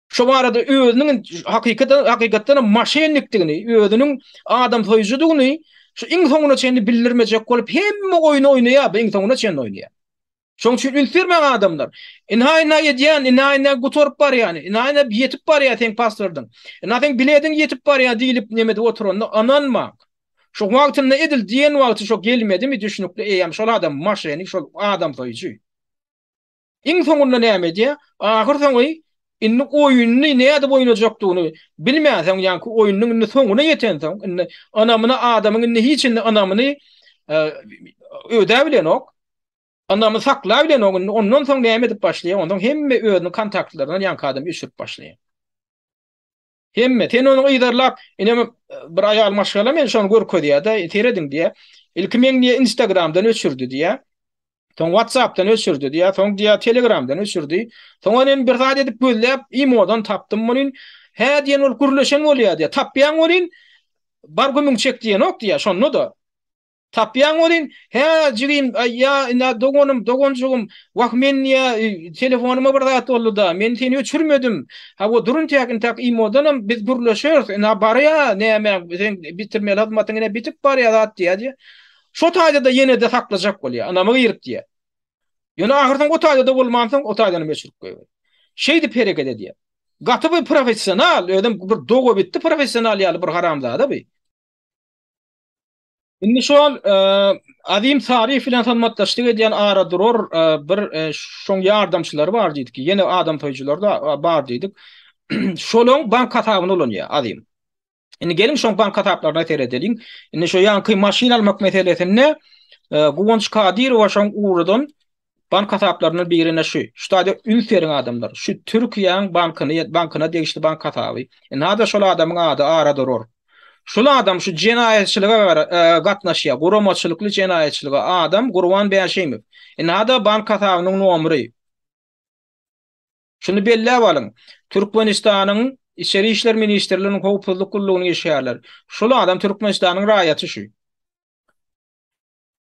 şu barada özünün hakykatdan maşenlikdigini, özünün adam soýujudygyny şu iň soňuna çenli bildirmejek bolup hemme oyun oýnaýar, iň soňuna çenli oýnaýar. Şoň üçin ülfermeň adamlar. Inhayna ýedýän, inhayna gutorup bar ýani, inhayna ýetip bar ýa teň pastordyň. Inhaň biledin ýetip bar ýa diýilip nemede oturanda ananma. Şu wagtynda edil diýen wagty şo gelmedimi düşünükli eýem şol adam maşenik şol adam soýuju. Iň soňunda näme diýär? Ahyr soňy inni oyunny näde oýnajakdygyny bilmäýän ýanky oyunnyň soňuna ýeten soň anamyna adamyň hiçinde anamyny ödä bilenok. Anamı sakla bilen ondan soň näme edip başlaýar? Ondan hemme özüniň kontaktlaryny ýanky adam üşürip başlaýar. Hemme ten onu ýydarlap, inem bir aýal maşgala men şonu görkezýär da terediň diýe. Ilki men diýe Instagramdan öçürdi diýe. Soň WhatsAppdan öçürdi diýe, soň diýe Telegramdan öçürdi. Soň onu bir zat edip gözläp imodan tapdym muny. Hä diýen ol gürleşen bolýar diýe. Tapýan bolyn bar gümüň çek diýen ok diýe şonu da. Tapyan olin, he jirin ya ina dogonjugum wak men ya telefonuma bir zat oldu da men seni öçürmedim. Ha o durun tekin tak imodanam biz gürleşeriz. Ina barya näme sen bitirmeli hazmatyny bitip barya zat diýe. Şo taýda da ýene de saklajak bolýar. Anamy girip diýe. Ýöne ahyrdan o taýda da bolmansyň o taýdany meşhur goýar. Şeýdi pereket diýe. Gaty bir professional, ödüm bir dogo bitdi professional ýaly bir haramzada bu. Indi şol adim tarih filan sanmatdaşlyk edýän ara durur bir şoň ýardamçylary bar diýdik ki, ýene adam toýjulary da bar diýdik. Şolaň bank hatabyny olanýar adim. Indi gelin şoň bank hataplaryna teredeliň. Indi şo ýanky maşina almak meselesinde Gonç Kadirov şoň uğradan bank hataplarynyň birine şu. Şu taýda ülferiň adamlar. Şu Türkiýeň bankyna degişli bank hataby. Indi hada şol adamyň ady ara durur. Şol adam şu jenaýetçilige gatnaşýar, guramaçylykly jenaýetçilige adam Gurban Bäşeýmew. Hada bank hatabynyň nomery. Şunu belläp alyň. Türkmenistanyň İçeri işler ministrliginiň howpsuzlyk gullugyny ýeşärler. Şol adam Türkmenistanyň raýaty şu.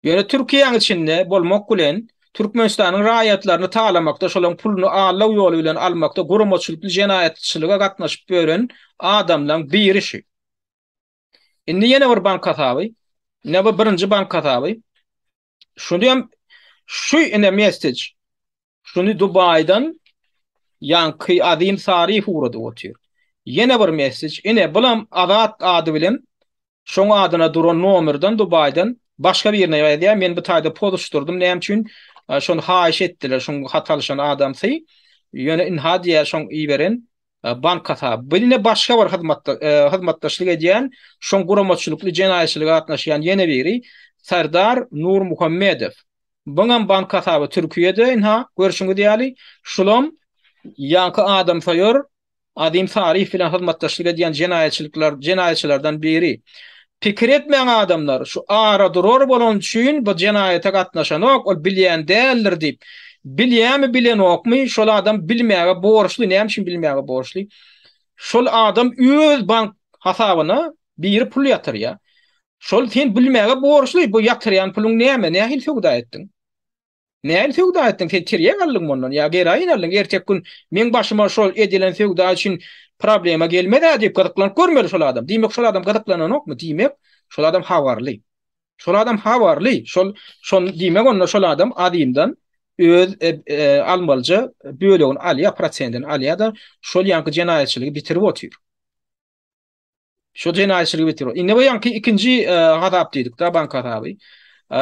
Ýöne Türkiýeň içinde bolmak bilen Türkmenistanyň raýatlaryny taýlamakda şolaň puluny allaw ýoly bilen almakda guramaçylykly jenaýetçilige gatnaşyp beren adamlaryň biri şu. Indi ýene bir bank hataby, näme birinji bank hataby. Şunu hem şu ine message. Şunu Dubaýdan ýanky adim Sarif urady otyr. Ýene bir message. Ine bulam Azat ady bilen şoň adyna duran nomerden Dubaýdan başga birine ýa-da men bu taýda pozuşdurdum. Näme üçin şonu haýyş etdiler, şoň hatalyşan adamsy. Ýöne in hadiýa şoň iýberen bank hataby. Biline başga bir hyzmatdaşlyk edýän, şoň guramaçylykly jenaýetçilige gatnaşýan ýene biri Serdar Nur Muhammedow. Buňam bank hataby Türkiýede inha görüşüňi diýäli. Şolam ýanky adam soýur, adim tarih bilen hyzmatdaşlyk edýän jenaýetçilerden biri. Pikir etmeýän adamlar şu ara durur bolan üçin bu jenaýete gatnaşan ok, ol bilýän däldir diýip bilýärmi bilen okmy şol adam bilmäge borçly, näme üçin bilmäge borçly? Şol adam öz bank hasabyna bir pul ýatyrýar. Şol sen bilmäge borçly, bu ýatyrýan puluň näme? Nähil söwda etdiň? Nähil söwda etdiň? Sen tirýe galdyň mundan. Ya geraýyn aldyň, ertek gün men başyma şol edilen söwda üçin problema gelmedi diýip gadyklanyp görmeli şol adam. Diýmek şol adam gadyklanan okmy? Diýmek şol adam hawarly. Şol adam hawarly. Şol diýmek onda şol adam adymdan öz almalca bölüğün alya prosentini alya da şol ýanky jenaýetçiligi bitirip otyr. Şo jenaýetçiligi bitirýär. Indi bu ýanky ikinji hatap diýdik da bank hataby.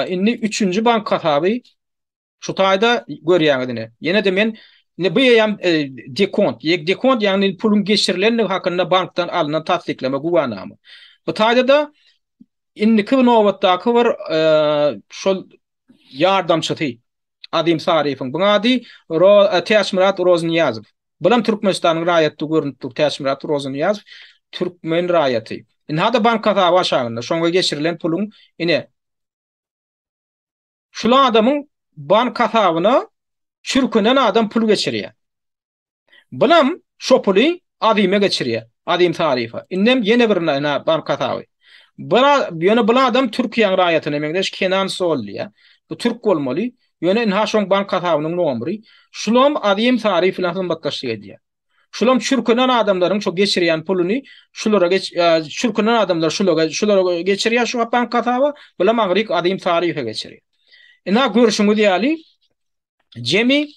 Indi üçüncü bank hataby şu taýda görýäňizini. Ýene de men ne bu ýam dekont, dekont ýagny pulun geçirilenligi hakynda bankdan alynan tasdikleme guwanamy. Bu taýda da indi ki nowatdaky bir şol ýardamçy Adim Sarifin. Buna adi Teşmirat Rozniyazov. Bulam Türkmenistan'ın raýatdy görünüp dur Teşmirat Rozniyazov. Türkmen raýaty. Hada bank hataby aşagynda şoňa geçirilen pulun ine şula adamın bank hatabyna çürkünen adam pul geçirýär. Bulam şo puly Adime geçirýär. Adim Sarifa. Innem ýene bir bank hataby. Bana ýöne bu adam Türkiýanyň raýatyna meňdeş Kenan Solly. Bu Türk bolmaly. Ýöne inha şoň bank hatabynyň nomry. Şulam Adim Sarif bilen hyzmatdaşlyk edýär. Şulam çürkünen adamlaryň çok geçirýän puluny şulara çürkünen adamlar şulara geçirýär şu bank hataby. Bulam agryk Adim Sarif'e geçirýär. Ina görüşüňiz ýaly jemi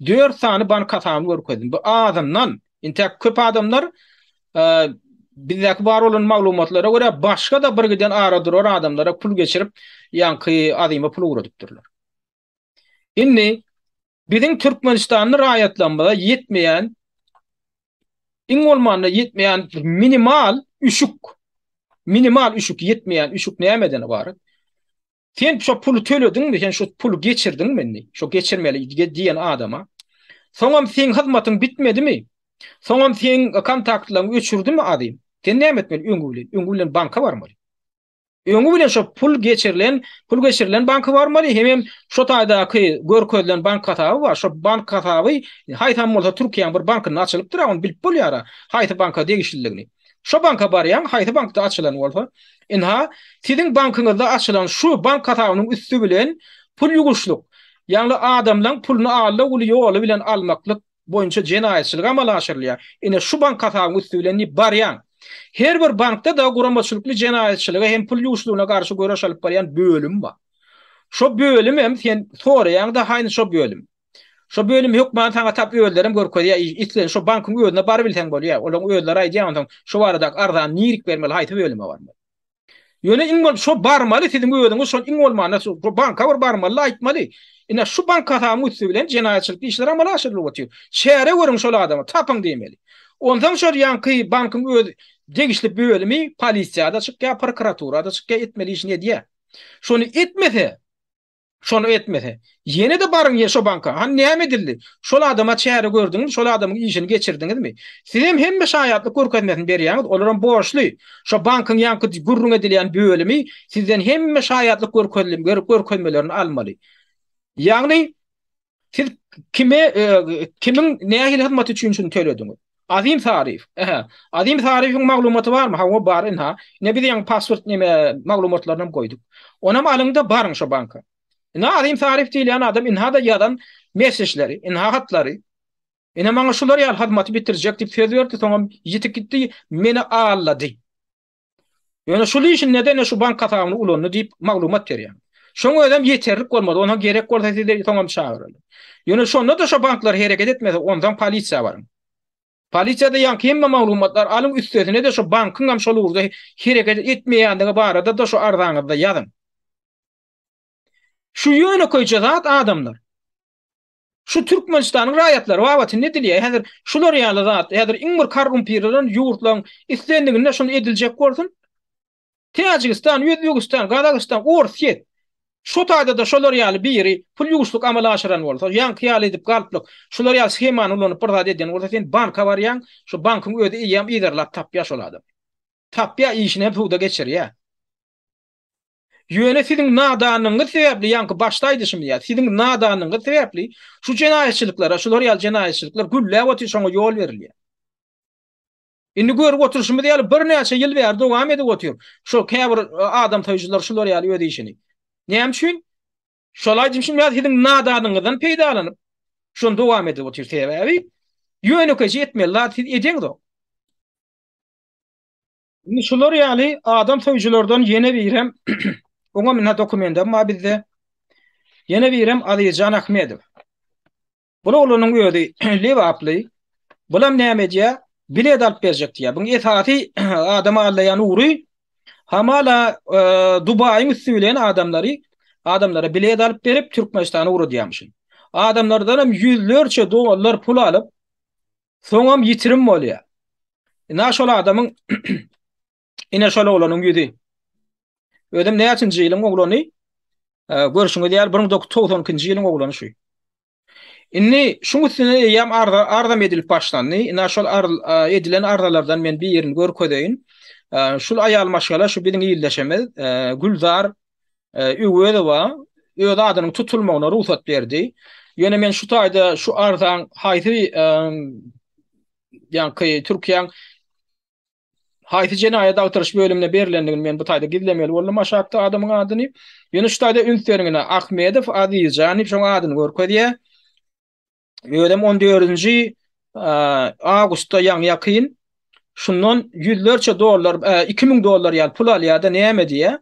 4 sany bank hataby görkezdim. Bu adamdan intek köp adamlar bizdäki bar bolan maglumatlara görä başga da bir giden aradyr adamlara pul geçirip ýanky adyma pul ugradypdyrlar. Inni biziň Türkmenistanyň raýatlanmada ýetmeýän iň bolmanda ýetmeýän minimal üşük ýetmeýän üşük nämeden ibaret? Sen şu pulu töledin mi? Sen şu pulu geçirdin mi? Şu geçirmeli diýen adama. Soňam sen hyzmatyň bitmedi mi? Soňam sen kontaktlaryň öçürdin mi adym? Sen näme etmeli? Öňgülen banka barmy? Öňgülen şu pul geçirilen banka barmy? Hem şu taýdaky görkezlen bank hataby bar. Şu bank hataby haýtam bolsa Türkiýanyň bir bankyny açylyp duran bilip bolýar. Haýty banka degişliligini. Şu banka barýan, haýty bankda açylan bolsa, inha siziň bankyňyzda açylan şu bank hatabynyň üstü bilen pul ýuguşluk. Ýagny adamlaryň puluny aldy, uly ýoly bilen almaklyk boýunça jenaýetçilik amala aşyrylýar. Ine şu bank hatabynyň üstü bilen barýan. Her bir bankda da guramaçylykly jenaýetçiligi hem pul ýuguşlugyna garşy göreş alyp barýan bölüm bar. Şo bölüm hem sen soraýan-da haýny şo bölüm. Şo bölüm ýok man taňa tap öýlerim görkezýär. Islen şo bankyň öýüne bar bilsen bolýar. Olaň öýler aýdýan şo barada ardan nirik bermeli haýty bölüme barmy? Ýöne iň şo barmaly siziň öýüňiz şo iň bolmanda şo banka barmaly aýtmaly. Ina şu bank hataby üstü bilen jenaýetçilik işler amala aşyrylyp otýar. Şähere görüň şol adama tapyň diýmeli. Ondan şol ýanky bankyň öýü degişli bölümi polisiýada çykýar, prokuraturada çykýar etmeli işini edýär. Şonu etmese. Yine de barın yer şo banka. Han näme edildi? Şol adama çäre gördüňiz, şol adamyň işini geçirdiňizmi? Sizem hemme şaýatlyk görkezmesini berýäňiz, olaram borçly. Şo bankyň ýanky gurrun edilýän bölümi sizden hemme şaýatlyk görkezmelerini almaly. Ýagny siz kimiň nähili hyzmat üçin төлediňiz? Adim Sarif. Adim Sarif'in maglumaty barmy? Ha, bar inha. Ne bilen password näme maglumatlaryny koyduk. Onam alynda barın şo banka. Adim Sarif diýilen adam inha da ýadan mesajlary, inha hatlary. Ine maňa şular ýal hyzmaty bitirjek diýip söz berdi, soňam ýetip gitdi, meni allady. Ýöne şol işin nedeni şu bank hatabyny ulanyny diýip maglumat berýär. Şoňa adam ýeterlik bolmady, ona gerek bolsa size soňam çağırýar. Ýöne şonda da şu banklar hereket etmese, ondan polisiýa bar. Polisiýada ýanky hemme maglumatlar alyň üstüne de şu bankyň hem şol urda hereket etmeýändigi barada da şu ardaňyzda ýazyn. Şu ýöne koýjat adamlar. Şu Türkmenistanyň raýatlary wagty ne dilýär? Häzir şular ýaly zat, häzir iň bir korrumpiýalan ýurtlaryň islendiginde şonu ediljek bolsun. Täjikistan, Özbegistan, Gazakistan, Orsiýet. Şu taýda da şolar ýaly biri pul ýuguşlyk amala aşyran bolsa, ýanky ýaly edip galplyk, şolar ýaly schemany ulanyp bir zat edýän bolsa, sen banka barýan, şu bankyň öýde ýam iderlap tapýar şol adam. Tapýar işini hep huda geçirýär. Ýöne siziň nadanyňyz sebäpli ýanky başlaýdy şimdi ýa. Siziň nadanyňyz sebäpli şu jenaýetçilikler, şular ýaly jenaýetçilikler güllä otýar, şoňa ýol berilýär. Indi görüp oturşymy ýaly bir näçe ýyl bäri dowam edip otýar. Şu käbir adam taýjylar şular ýaly öýde işini. Näme üçin? Şolay diýmişim ýa siziň nadanyňyzdan peýdalanyp şonu dowam edip otýar sebäbi ýöne köje etmeli, siz edýäňiz o. Indi şular ýaly adam taýjylardan ýene birem oňa men dokumentam ma bizde ýene birem Aliýan Ahmedow. Bu olanyň öýdi lewaply. Bulam näme diýär? bilet alıp berjek diýär. Buň esasy adam allaýan ury hamala Dubaýyň üstülen adamlara bilet alıp berip Türkmenistana uğra diýmişin. Adamlardan hem yüzlerce dolar pul alıp soňam ýitirim bolýar. Ina şol adamyň ine şol oglanyň ýüzi. Ödem näçinji ýylyň oglany? Görüşüňe diýär 1992-nji ýylyň oglany şu. Inni şuň üstüne ýam ardam edilip başlandy. Ina şol edilen ardalardan men bir ýerini görkedeýin. Şul aýal maşgala şu biziň ýyldaşamyz Gülzar üwede wa öýde adynyň tutulmagyna ruhsat berdi. Ýöne men şu taýda şu ardan haýsy ýa-ni Türkiýanyň haýsy jenaýat agtyryş bölümine berilendigini men bu taýda gizlemeli boldum aşakda adamyň adyny. Ýöne şu taýda ünslerine Ahmedow Adijany şoň adyny görkezýär. Öýdem 14-nji awgustda ýakyn şundan yüzlerce dolar 2000 dolar ýaly pul alýar da näme diýär?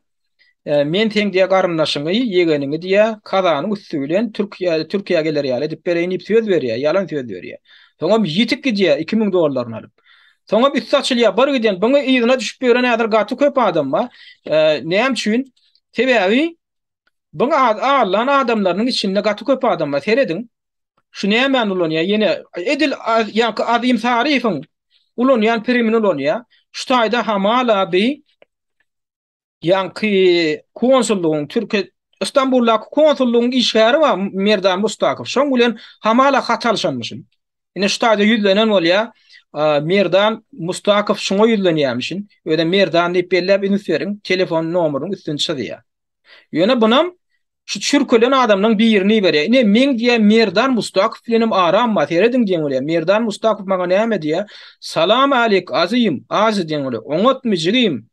Men teň diýe garynlaşyňy ýegenini diýe kazanyň üstülen Türkiýe geler ýaly edip bereýin söz berýär, ýalan söz berýär. Soňam ýitip gidýär 2000 dollarny alyp. Soňam üç saçylýar bar gidýän, buňa ýygyna düşüp beren äder gaty köp adam bar. Näme üçin? Sebäbi buňa Allah'ın adamlarynyň içinde gaty köp adam bar. Seredin. Şu näme ulanýar? Ýene edil ýa-ni adym taryfyň ulanýan primin ulanýar. Şu taýda hamala bir ýa-ni konsullugyň Türkiýe İstanbul'da konsulluğun işgari var Merdan Mustakow. Şoň bilen hamala hatalşanmışyn. Ine şu taýda ýüzlenen bolýar. Merdan Mustakow şoňa ýüzlenýärmişin. Öýde Merdan diýip bellep ünslerin telefon nomeryny üstüne çyzýar. Ýöne bunam şu çürkelen adamyň bir ýerini berýär. Ine men diýe Merdan Mustakow bilenim aram materedin diýen bolýar. Merdan Mustakow maňa näme diýär? Salam aleyk azym, azy diýen bolýar. Oňatmyjygym.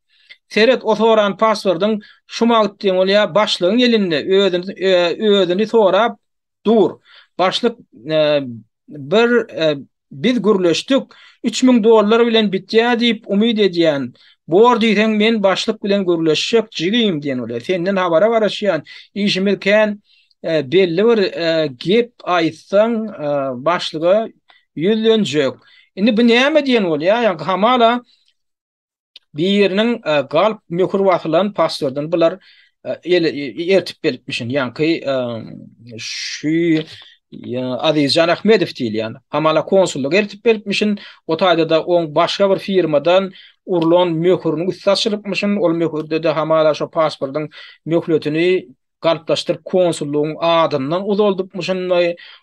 Seret o soran passwordun şuma gitdiň bolýar başlygyň elinde özüni sorap dur. Başlyk biz gürleşdik 3000 dolar bilen bitýär diýip umyd edýän. Bor diýsen men başlyk bilen gürleşjek jigim diýen bolýar. Senden habara baraşýan işimiz kän belli bir gep aýtsaň başlyga ýüzlenjek. Indi bu näme diýen bolýar? Ýa-ni hamala bir ýeriniň galp möhür wasylan passwordun bular ertip belipmişin. Ýa-ni şu Adizan Ahmedow diýilýär. Hamala konsulluk ertip belipmişin. O taýda da oň başga bir firmadan urlan möhürüni üstsaçylypmışyn. Ol möhürde de hamala şu passportyň möhletini galplaşdyryp konsullugyň adyndan uzaldypmışyn.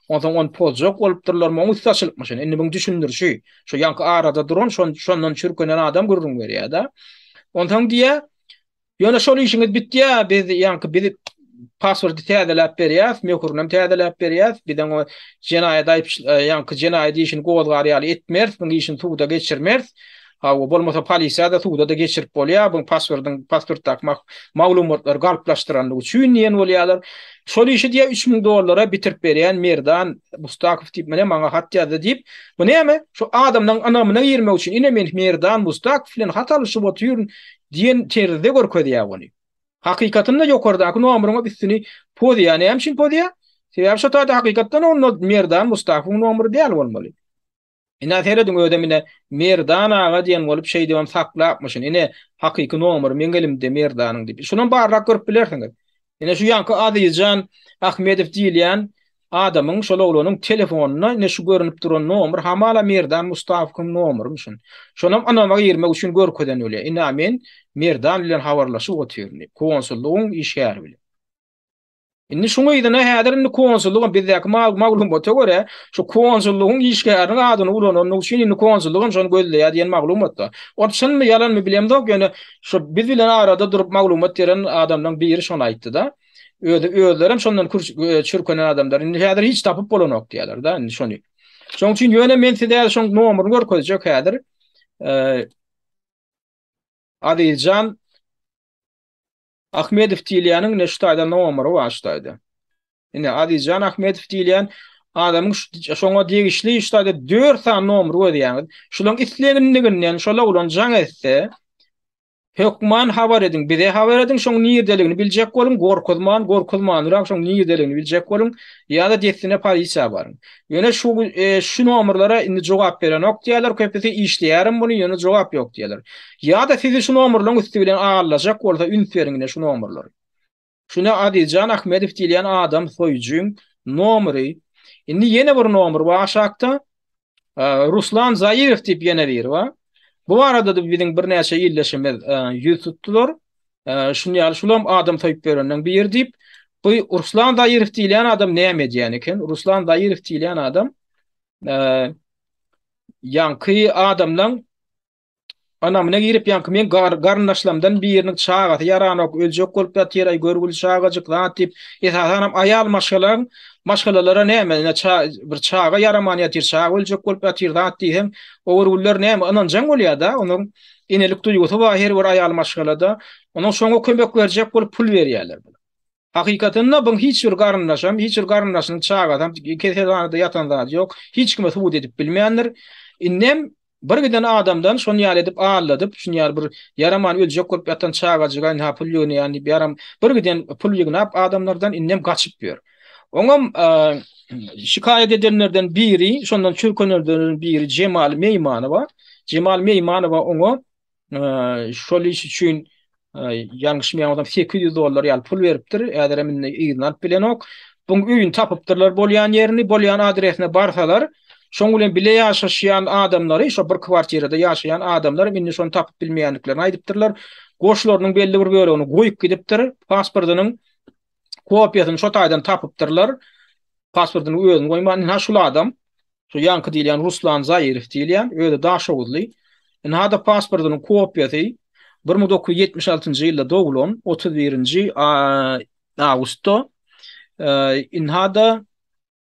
Ondan on pozjok bolupdyrlar, moň üstsaçylypmışyn. Indi bu düşündürşi. Şu ýanky arada duran şondan çürkenen adam gurrun berýär da. Ondan diýär, ýöne şol işiňiz bitýär, biz ýanky passwordy täzeläp berýär, möhürüni täzeläp berýär. Biden o jenaýat ýanky jenaýat işini gowulgar ýaly etmers, bu işini suwda geçirmers. O bolmasa polisiýa da suwda da geçirip bolýar. Bu pasport takmak maglumatlar galplaşdyranlygy üçin ýen bolýarlar. Şol işi diýe 3000 dolara bitirip berýän Merdan Mustakow diýip mene maňa hat ýazdy diýip. Bu näme? Şu adamdan anamyna ýermek üçin ine men Merdan Mustakow bilen hatalyşyp oturýan diýen teride görkezýär bony. Hakykatynda ýokardaky nomeryňa üstüni podýar. Näme üçin podýar? Sebäbi şu taýda hakykatdan onu Merdan Mustakow nomery diýil bolmaly. Ina seredin ödemine Merdan ağa diýen bolup şey diýem saklapmyşyn. Ine hakyky nomer men elimde Merdanyň diýip. Şundan barrak görüp bilersiňiz. Ine şu ýanky Adijan Ahmedow diýilýän adamyň şol oglanyň telefonuna ine şu görünip duran nomer hamala Merdan Mustakowyň nomerymyşyn. Şonam anama ýermek üçin görkeden ölýär. Ina men Merdan bilen habarlaşyp oturýaryn. Konsullugyň işgäri bilen. Indi şuňa ýa-da häzir konsullugyň bizdäki maglumata görä, şu konsullugyň işgäriniň adyny ulanyň üçin indi konsullugyň şonu gözleýär diýen maglumatda. Otşynmy ýalanmy bilemdik, ýöne şu biz bilen arada durup maglumat beren adamdan biri şonu aýtdy da. Özlerim şondan çürkenen adamlar indi häzir hiç tapyp bolanok diýerler da. Indi şonu. Şoň üçin ýöne men sizä şoň nomeryny görkezjek häzir. Adiljan Ahmedow diýilýäniň ne şu taýda nomery başlaýdy. Ine Adiljan Ahmedow diýilýän adamyň şoňa degişli şu taýda 4 san nomer ödýär. Şolaň isleginden şola ulan jaň etse Hökman habar edin, bize habar edin, şoň niýerdeligini biljek bolun, gorkuzman, şoň niýerdeligini biljek bolun, ýa-da destine polisiýa baryn. Ýöne şu nomerlara indi jogap beren ok diýerler, köpüsi işleýärim bunu, ýöne jogap ýok diýerler. Ýa-da sizi şu nomerlaryň üstü bilen agallajak bolsa üns beriňine şu nomerlary. Şuna Adiljan Ahmedov diýilen adam soýjyň nomery. Indi ýene bir nomer bar aşakda. Ruslan Zayirov diýip ýene bir bar. Bu arada da bizim bir näçe ýyllaşymy ýüz tutdular. Şuňal şulam adam taýyp berenden bir ýer diýip, bu Ruslan Zayirov diýilen adam näme diýen eken? Ruslan Zayirov diýilen adam ýanky adamlaň anamyna girip ýanky men garnaşlamdan bir ýerini çagaty yaranyp öljek bolup ýatyr, ay görgül çagajyk zat diýip, esasanam ayal maşgalalara näme bir çaga yaraman ýatyr, çaga öljek bolup ýatyr zat diýhem, o görgüller näme ananjaň bolýar-da, onuň inelik duýgusy bar her bir ayal maşgalada, onuň şoňa kömek berjek bolup pul berýärler. Hakykatynda bu hiç bir garnaşyň çagadan keselanda ýatan zat ýok, hiç kime subut edip bilmeýänler. Innem bir giden adamdan şonu ýal edip ağladyp, şunu ýal bir yaraman öljek bolup ýatan çagajyga pul ýöne ýani bir giden pul ýygnap adamlardan innem gaçyp ber. Oňam şikayet edenlerden biri, şondan çürkönlerden biri Cemal Meýmanowa. Cemal Meýmanowa oňa şol iş üçin ýalňyşmaýan adam $800 ýal pul beripdir. Äder minne ýygnap bilen ok. Bu öýün tapypdyrlar bolýan ýerini, bolýan adresine barsalar, şoň bilen bile ýaşaşýan adamlary, şo bir kwartirada ýaşaýan adamlar minni şonu tapyp bilmeýänliklerini aýdypdyrlar. Goşlarynyň belli bir bölegini goýup gidipdir. Pasportynyň kopyasyny şo taýdan tapypdyrlar. Pasportyny özüň goýman, ha şol adam, şo ýanky diýilen Ruslan Zayirov diýilen, öýde daşowuzly. Hada pasportynyň kopyasy 1976-njy ýylda dogulon 31-nji awgustda hada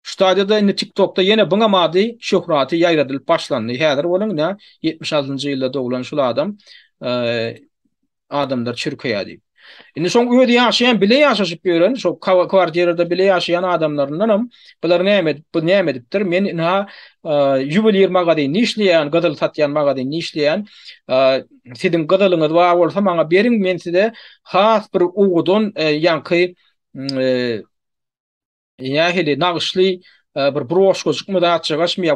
Ştadyada indi TikTok'ta yine buna madi şöhraty ýaýradylyp başlandy. Häzir bolan 76-njy ýylda doglan şol adam adamlar çürkeýär. Indi şoň öýde ýaşaýan bile ýaşaşyp ýören, şo kwartirada bile ýaşaýan adamlaryndan bular näme edipdir? Men juwelier magazyny işleýän, gadyl satýan magazyny işleýän, sizin gadylyňyz bar bolsa maňa beriň, men size has bir ugudan ýanky ýa-hili nagşly bir broşgojuk mudatçygaş mı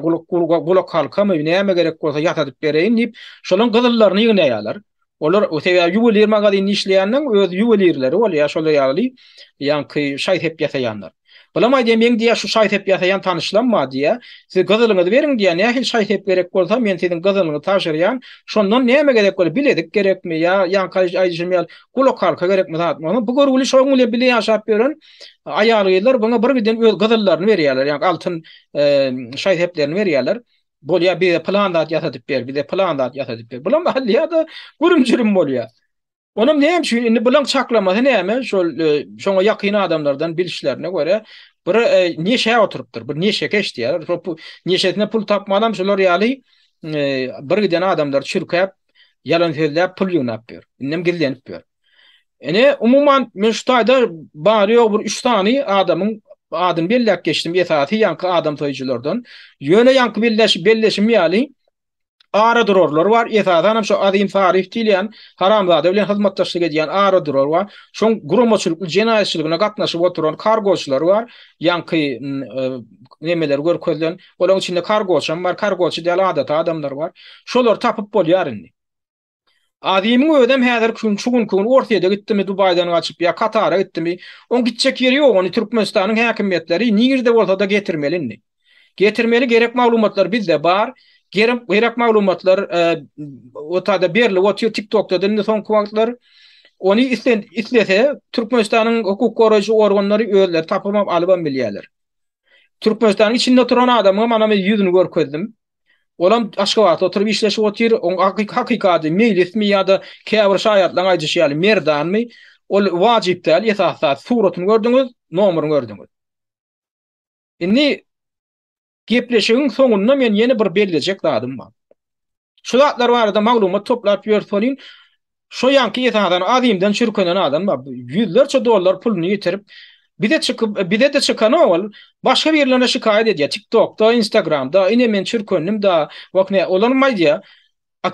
gulak halkamy näme gerek bolsa ýatadyp bereýin diýip şolaryň gadyllaryny ýygnaýarlar. Olar ötebä juwelier magazyny işleýänler öz juwelierleri bolýar, şol ýaly ýanky şaýhep ýasaýanlar. Bulamay diýen men diýä şu şaýhep ýasaýan tanışlanma diýä, siz gadylyňyzy beriň diýä, nähil şaýhep gerek bolsa men siziň gadylyňyzy taşyrýan, şondan näme gerek bol biledik gerekmi ýa ýanky aýjymyal gulak halka gerekmi zat. Bu görgüli şoň bilen bile ýaşap beren aýalylar bana bir giden öz gadyllaryny berýärler, ýani altyn şaýheplerini berýärler. Bolýa bir plan dat ýasadyp ber, bir de plan dat ýasadyp ber. Bulan halliýa-da gürümjürüm bolýar. Onum näme şu indi bulan çaklamasy näme? Şoňa ýakyn adamlardan bilişlerine göre bir neşe oturupdyr, bir neşe geçdiýär. Bu neşetine pul tapmadan şolar ýaly bir giden adamlar çürkäp, ýalan sözläp pul ýugnap ber. Innem gillenip ber. Umuman men şu taýda bary ýok bir 3 tany adamyň adyn belläp geçdim ýesaty ýanky adam toýjylardan. Ýöne ýanky belleşim ýaly ara durorlar var. Ýesadan şu Azim Farif diýilen haramzada bilen hyzmatdaşlyk edýän ara duror var. Şoň gurumaçylyk jenaýetçiligine gatnaşyp oturan kargoçylar var. Ýanky nemeler görkezlen. Olaryň içinde kargoçam bar, kargoçy diýil adamlar var. Şolar tapyp bolýar indi. Adamın ödem häzir gün ortaýa gitdimi, Dubaýdan gaçyp ýa Katara gitdimi, on gitjek ýeri ýok, ony Türkmenistanyň häkimetleri nigirde bolsa da getirmeli. Getirmeli gerek maglumatlar bizde bar. Gerek maglumatlar o taýda berilip otyr TikTok'da da soň wagtlar ony islese Türkmenistanyň hukuk goraýjy organlary özleri tapyp alyp bilýärler. Türkmenistanyň içinde oturan adamyň mana men ýüzüni görkezdim. Olam Aşgabatda oturup işleşip otyr, on hakykady mail ismi ýa-da käbir şaýatlaň aýdyşýaly merdanmy, ol wajyp däl, ýesasat suratyny gördüňiz, nomeryny gördüňiz. Indi gepleşigiň soňunda men ýene bir belgejek dadym bar. Şu zatlar barada maglumat toplap ýörselin, şo ýanky ýesadan adymdan çürkenen adam bar. $100lerçe dollar pulunu ýetirip bir de çıkan ol başka bir yerlerine şikayet ediyor. TikTok'da, Instagram'da, ine men çürkönüm da vakne olanmaydı ya.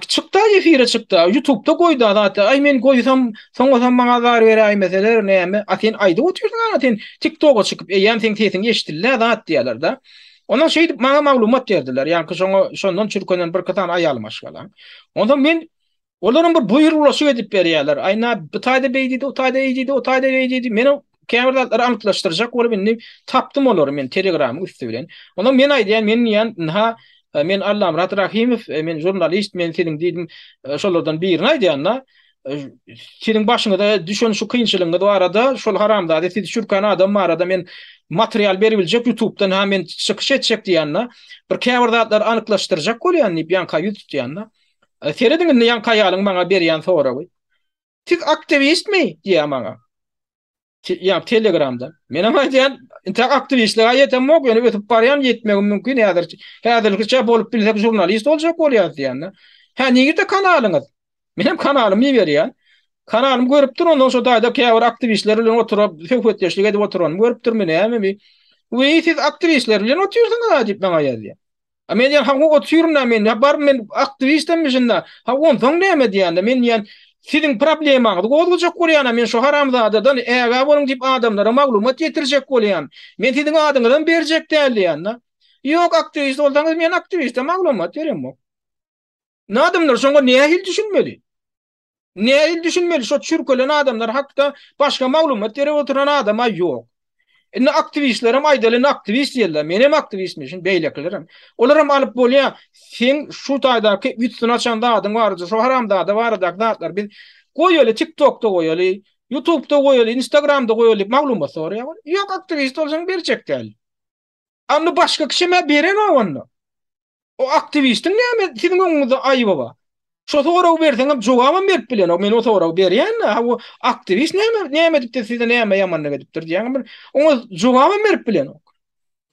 Çıktı efire çıktı. YouTube'da koydu hatta. Ay men koysam soňra maňa zar beräý meseler näme? Aten aýda oturýan aten TikTok'a çıkıp ýan sen tesin eşitdiler zat diýerler da. Ondan şey maňa maglumat berdiler. Ýani şondan çürkönen bir katan aýalmaş galan. Ondan men olaryň bir buýrugy edip berýärler. Aýna bu taýda beýdi, o taýda eýdi, o taýda eýdi. Meni kämerler anyklaşdyrjak bolup men tapdym olary men Telegram'y üstü bilen. Ondan men aýdym men ýan men Allah Murat Rahimov, men jurnalist, men senin diýdim şolardan birini aýdýanna. Senin başyňa da düşen şu kynçylygyňy da arada şol haramda siz şurkan adam arada men material beribiljek YouTube'dan ha men çykyş etjek diýanna. Bir kämerler anyklaşdyrjak bolýan ýan kaýut diýanna. Serediň ýan kaýalyň maňa berýän soragy. Siz aktivist mi diýär maňa. Ya Telegram'da. Men ama diýen aktivistler aýetem mok, ýöne ötüp barýan ýetmegim mümkin ýadyr. Häzirki bolup bilsek jurnalist boljak bolýar diýende. Ha niňe kanalyňyz? Menem kanalymy berýän. Kanalym görüp dur, ondan sonra daýda käbir aktivistler bilen oturup söhbetleşik edip oturan görüp dur meni ämi. We siz aktivistler bilen oturýarsyňyz diýip maňa ýazdy. A men ýa haňy oturýaryn men bar men aktivistemmişinde. Ha ondan näme diýende men ýa sizin problemaňyzy gozulajak bolýan, men şu haramzadadan äge boluň diýip adamlara maglumat ýetirjek bolýan. Men sizin adyňyzdan berjek däl diýende. Ýok aktivist bolsaňyz men aktiviste maglumat beremok. Nadamlar şoňa nähil düşünmeli? Nähil düşünmeli? Şo çürkölen adamlar hakda başga maglumat berip oturan adama ýok. Indi aktivistlerim aýdaly aktivist diýerler. Menem aktivistmişin beýleklerim. Olaram alyp bolýar. Sen şu taýdaky üstün açanda adyň bar, şu haramda da bar zatlar biz goýaly TikTok'da goýaly, YouTube'da goýaly, Instagram'da goýaly maglumat soraýar. Ýok aktivist bolsaň berjek däl. Anny başga kişime beren awany. O aktivistin näme sizin öňüňizde aýyby bar? Şo soraw berseňem jogabam berip bilen, o men o soraw berýän, o aktivist näme dipdir sizde näme ýamanlyk edipdir diýen, oňa jogabam berip bilen.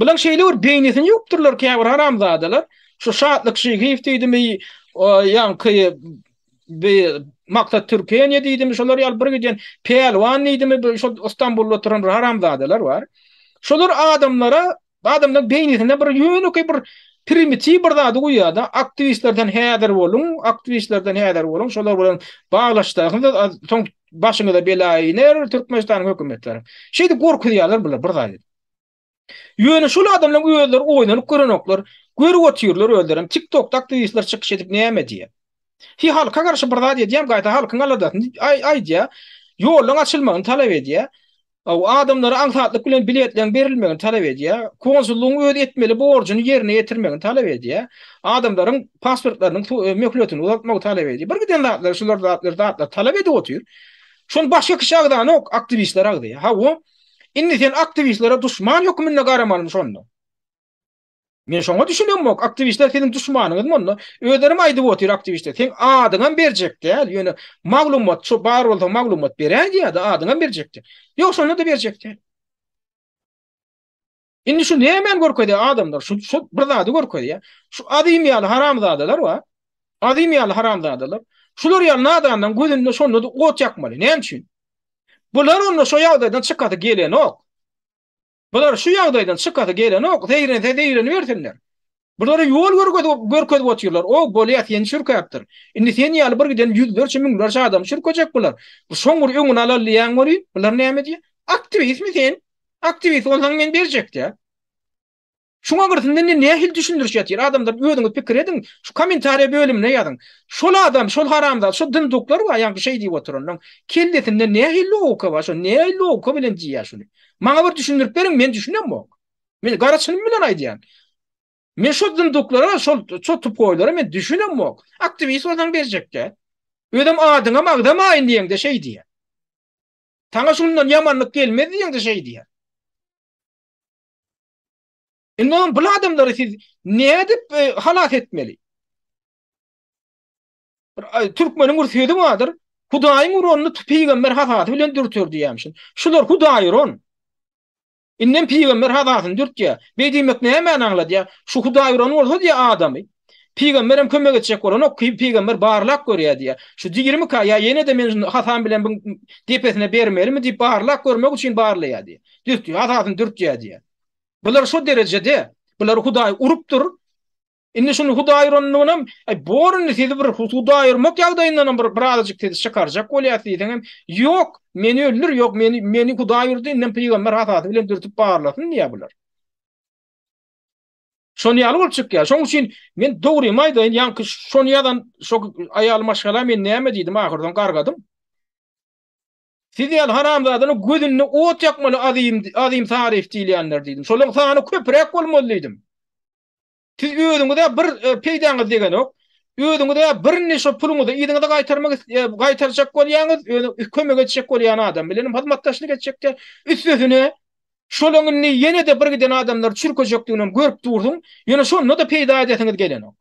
Bulan şeýler beýnesini ýopdurlar käbir haramzadalar. Şu şatlyk şeýgif diýdimi, ýanky be maksat Türkiýe diýdimi, şolar ýal bir giden pehlwan diýdimi, şo İstanbulda oturan haramzadalar bar. Şolar adamlaryň beýnesinde bir ýönüki bir primitiv bir zady goýýarda, aktivistlerden häzir bolun, şolar bilen baglaşdyrygynda soň başyňyza bela iner Türkmenistan hökümetleri. Şeýdi gorkuýarlar bular bir zady. Ýöne şol adamlaryň öýleri oýnanyp görenoklar, görüp oturýarlar öýlerim. TikTok'da aktivistler çykyş edip näme diýer. Hi halka garşy bir zady diýem, gaýta halkyň alada. Aýdýa, ýoluň açylmagyny talap edýär. O adamlara ansatlyk bilen biletleň berilmegini talap edýär. Konsullugyň öýde etmeli borcuny ýerine ýetirmegini talap edýär. Adamlaryň pasportlarynyň möhletini uzatmagy talap edýär. Bir giden zatlar şular zatlar talap edip otur. Şol başga kişi agdan ok, aktivistler agdy. Ha o indi sen aktivistlere düşman hökmüne garamalym şonda. Men şoňa düşünemok, aktivistler senin düşmanyňyz monda. Öýlerim aýdyp otur aktivistler. Sen adyňa berjek däl, ýöne maglumat, şu bar bolsa maglumat berän ýa-da adyňa berjekdir. Ýok şonu da berjekdir. Indi şu näme görkezdi adamlar, şu bir zady görkezdi. Şu adym ýaly haramzadalar wa, adym ýaly haramzadalar. Şular ýaly nadandan gözünde şonu da ot ýakmaly. Näme üçin? Bular onu şu ýagdaýdan çykaty gelen ok. Bular şu ýagdaýdan çykaty gelen ok, zeýreni bersinler. Bulara ýol görkezip oturýarlar. O bolýar ýen şirketdir. Indi sen ýaly bir giden ýüzlerçe miňlerçe adam şirketjek bular. Bu şoňur öňüne alalýan gory, bular näme diýär? Aktivist mi sen? Aktivist bolsaň men berjekdi. Şuňa gyrtynda nähil düşündirýär? Adamlar öýüňiz pikir edin, şu kommentariýa bölümine ýazyň. Şol adam, şol haramda, şol dindoklar wa ýa-da şey diýip oturanlar. Kendisinde nähil oka var, şo nähil oka bilen diýär şunu. Maňa bir düşündirip berin, men düşünemok. Men garaçynym bilen aýdýan. Men şo dindoklara, şol tutup goýdary men düşünemok. Aktivist bolsaň berjekdi. Ödem adyňa magdam aýyn diýende şey diýär. Taňa şundan ýamanlyk gelmedi diýende şey diýär. Innan bu adamları siz ne edip halat etmeli? Türkmenin ursuydu vardır. Hudaýyň uronunu Peýgamber hasaty bilen dürtür diýämişin. Şular Hudaý uron. Innen Peýgamber hasatyny dürtýär. Beýdimek näme aňladýar? Şu Hudaý urony bolsa diýär adamy. Peýgamberem kömek etjek bolan, o Peýgamber barlak görýär diýär. Şu 20 ýa ýene de men hasam bilen bu depesine bermelimi diýip barlak görmek üçin barlaýar diýär. Dürtýär, hasatyny dürtýär diýär. Bular şu derejede, bular Hudaý urupdyr. Indi şunu Hudaýyr onunam, borunny sizi bir Hudaýyrmak ýagdaýyndan bir azajyk tez çykarjak bolýar diýdim. Ýok, meni öldür, ýok meni Hudaýyr dinden peýgamber hasaty bilen dürtüp barlasyn diýär bular. Şonu ýaly bolup çykýar. Şoň üçin men dogry maýdaýyn, ýanky şonu ýadan şo aýal maşgala men näme diýdim, ahyrdan gargadym. Siz ýal haramzadyny gözüni ot ýakmaly azim tarif diýýänler diýdim. Şolaň sany köprek bolmaly diýdim. Siz özüňizde bir peýdaňyz degen ok. Özüňizde bir neşe puluňyzy ýygyňyza gaýtarjak bolýaňyz, kömek etjek bolýan adam bilen hyzmatdaşlyk etjekler. Üstüne şolaňyny ýene de bir giden adamlar çürköjekdigini görüp durdum. Ýene şonu da peýda edetiňiz gelen ok.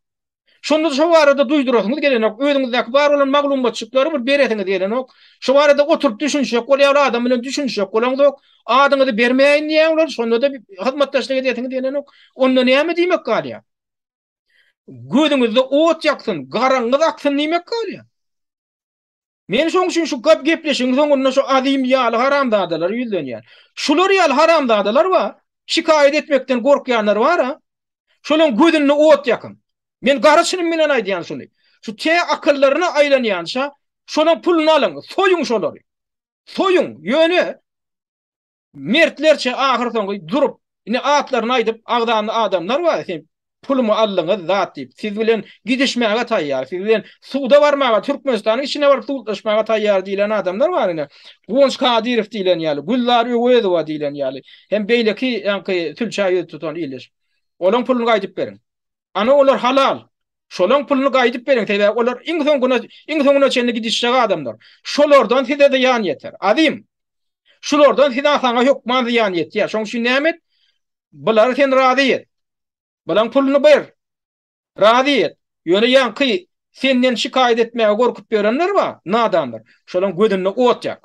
Şonu şu arada duýdurasyňyz gelen ok. Özüňizdäki bar bolan maglumatçyklary bir beretiňiz gelen ok. Şu arada oturup düşünşek bolýar adam bilen düşünşek bolýan ok. Adyňyzy bermeýin diýenler, şonu da hyzmatdaşlyk edetiňiz gelen ok. Onda näme diýmek galýar? Gözüňizde ot ýaksyn, garangyz aksyn diýmek galýar. Men şoň üçin şu gepleşiň soňunda şu azim ýaly haramzadalar ýüzlenýär. Şular ýaly haramzadalar bar, şikaýet etmekden gorkýanlar bar ha. Şolaň gözüne ot ýakyn. Men garaşynym bilen aýdýan şuny. Şu te akyllaryna aýlanýança, şolaň puluny alyň, soýuň şolary. Soýuň, ýöne mertlerçe ahyrdan durup, ine atlaryny aýdyp agdan adamlar bar. Pulumu allyňyz zat diýip, siz bilen gidişmäge taýýar, siz bilen suwda barmaga, Türkmenistanyň içine barıp suwdaşmaga taýýar diýilen adamlar bar ine. Gonç Kadirov diýilen ýaly, Gullar Öwedowa diýilen ýaly. Hem beýleki ýanky tülçäýi tutan iýleş. Olaň puluny gaýdyp berin. Ana olar halal. Şolaň puluny gaýdyp berin, täze olar iň soňuna çenli gidişjek adamlar. Şolardan size de ýan ýeter. Azim. Şolardan size saňa hukman ýan ýetýär. Şoň üçin nämet? Bular sen razy et. Bulan pulunu ber. Razi et. Ýöne ýanky senden şikaýet etmäge gorkup berenler bar, nadanlar. Şolaň gözüne ot ýak.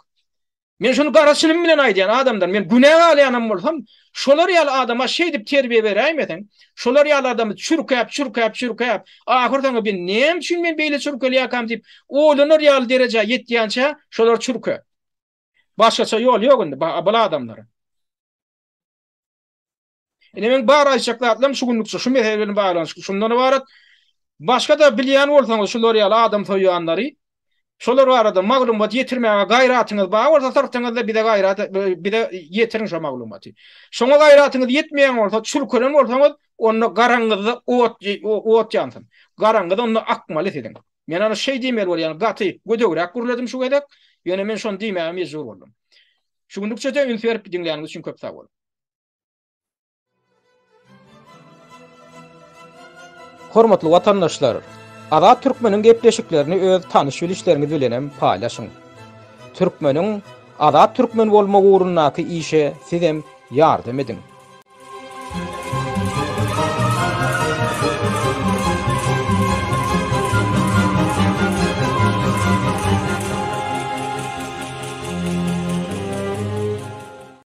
Men şunu garaşynym bilen aýdýan adamlar, men günäge alýanym bolsam, şolar ýaly adama şey dip terbiýe beräýmeden, şolar ýaly adamy çürkäp, ahyrdan ben näme üçin men beýle çürkelýäkam dip, olanlar ýaly derejä ýetýänçe şolar çürkä. Başgaça ýol ýok indi bu adamlara. Men bar aýşaklatlam şu günlükçe şu meselelerine baglanyşy şundan ibaret. Başga da bilýän bolsaňyz şolar ýaly adam soýýanlary, şolar barada maglumat ýetirmäge gaýratyňyz bar, bolsa taraptaňyzda bir de gaýrat, bir de ýetirin şo maglumaty. Şoňa gaýratyňyz ýetmeýän bolsa, çürkelen bolsaňyz, onu garangyzda ot ýansyn. Garangyzda onu akmaly edin. Men ana şey diýmeli bolýan, gaty gödögrek guruladım şu gedek, ýöne men şonu diýmäge mejbur boldum. Şu günlükçe de ünferip dinleýäniz üçin köp sag bolun. Hormatly watandaşlar, Azat Türkmeniň gepleşiklerini öz tanyş bilişleriniz bilen paýlaşyň. Türkmeniň Azat Türkmen bolmagy ugrundaky işe sizem ýardam edin.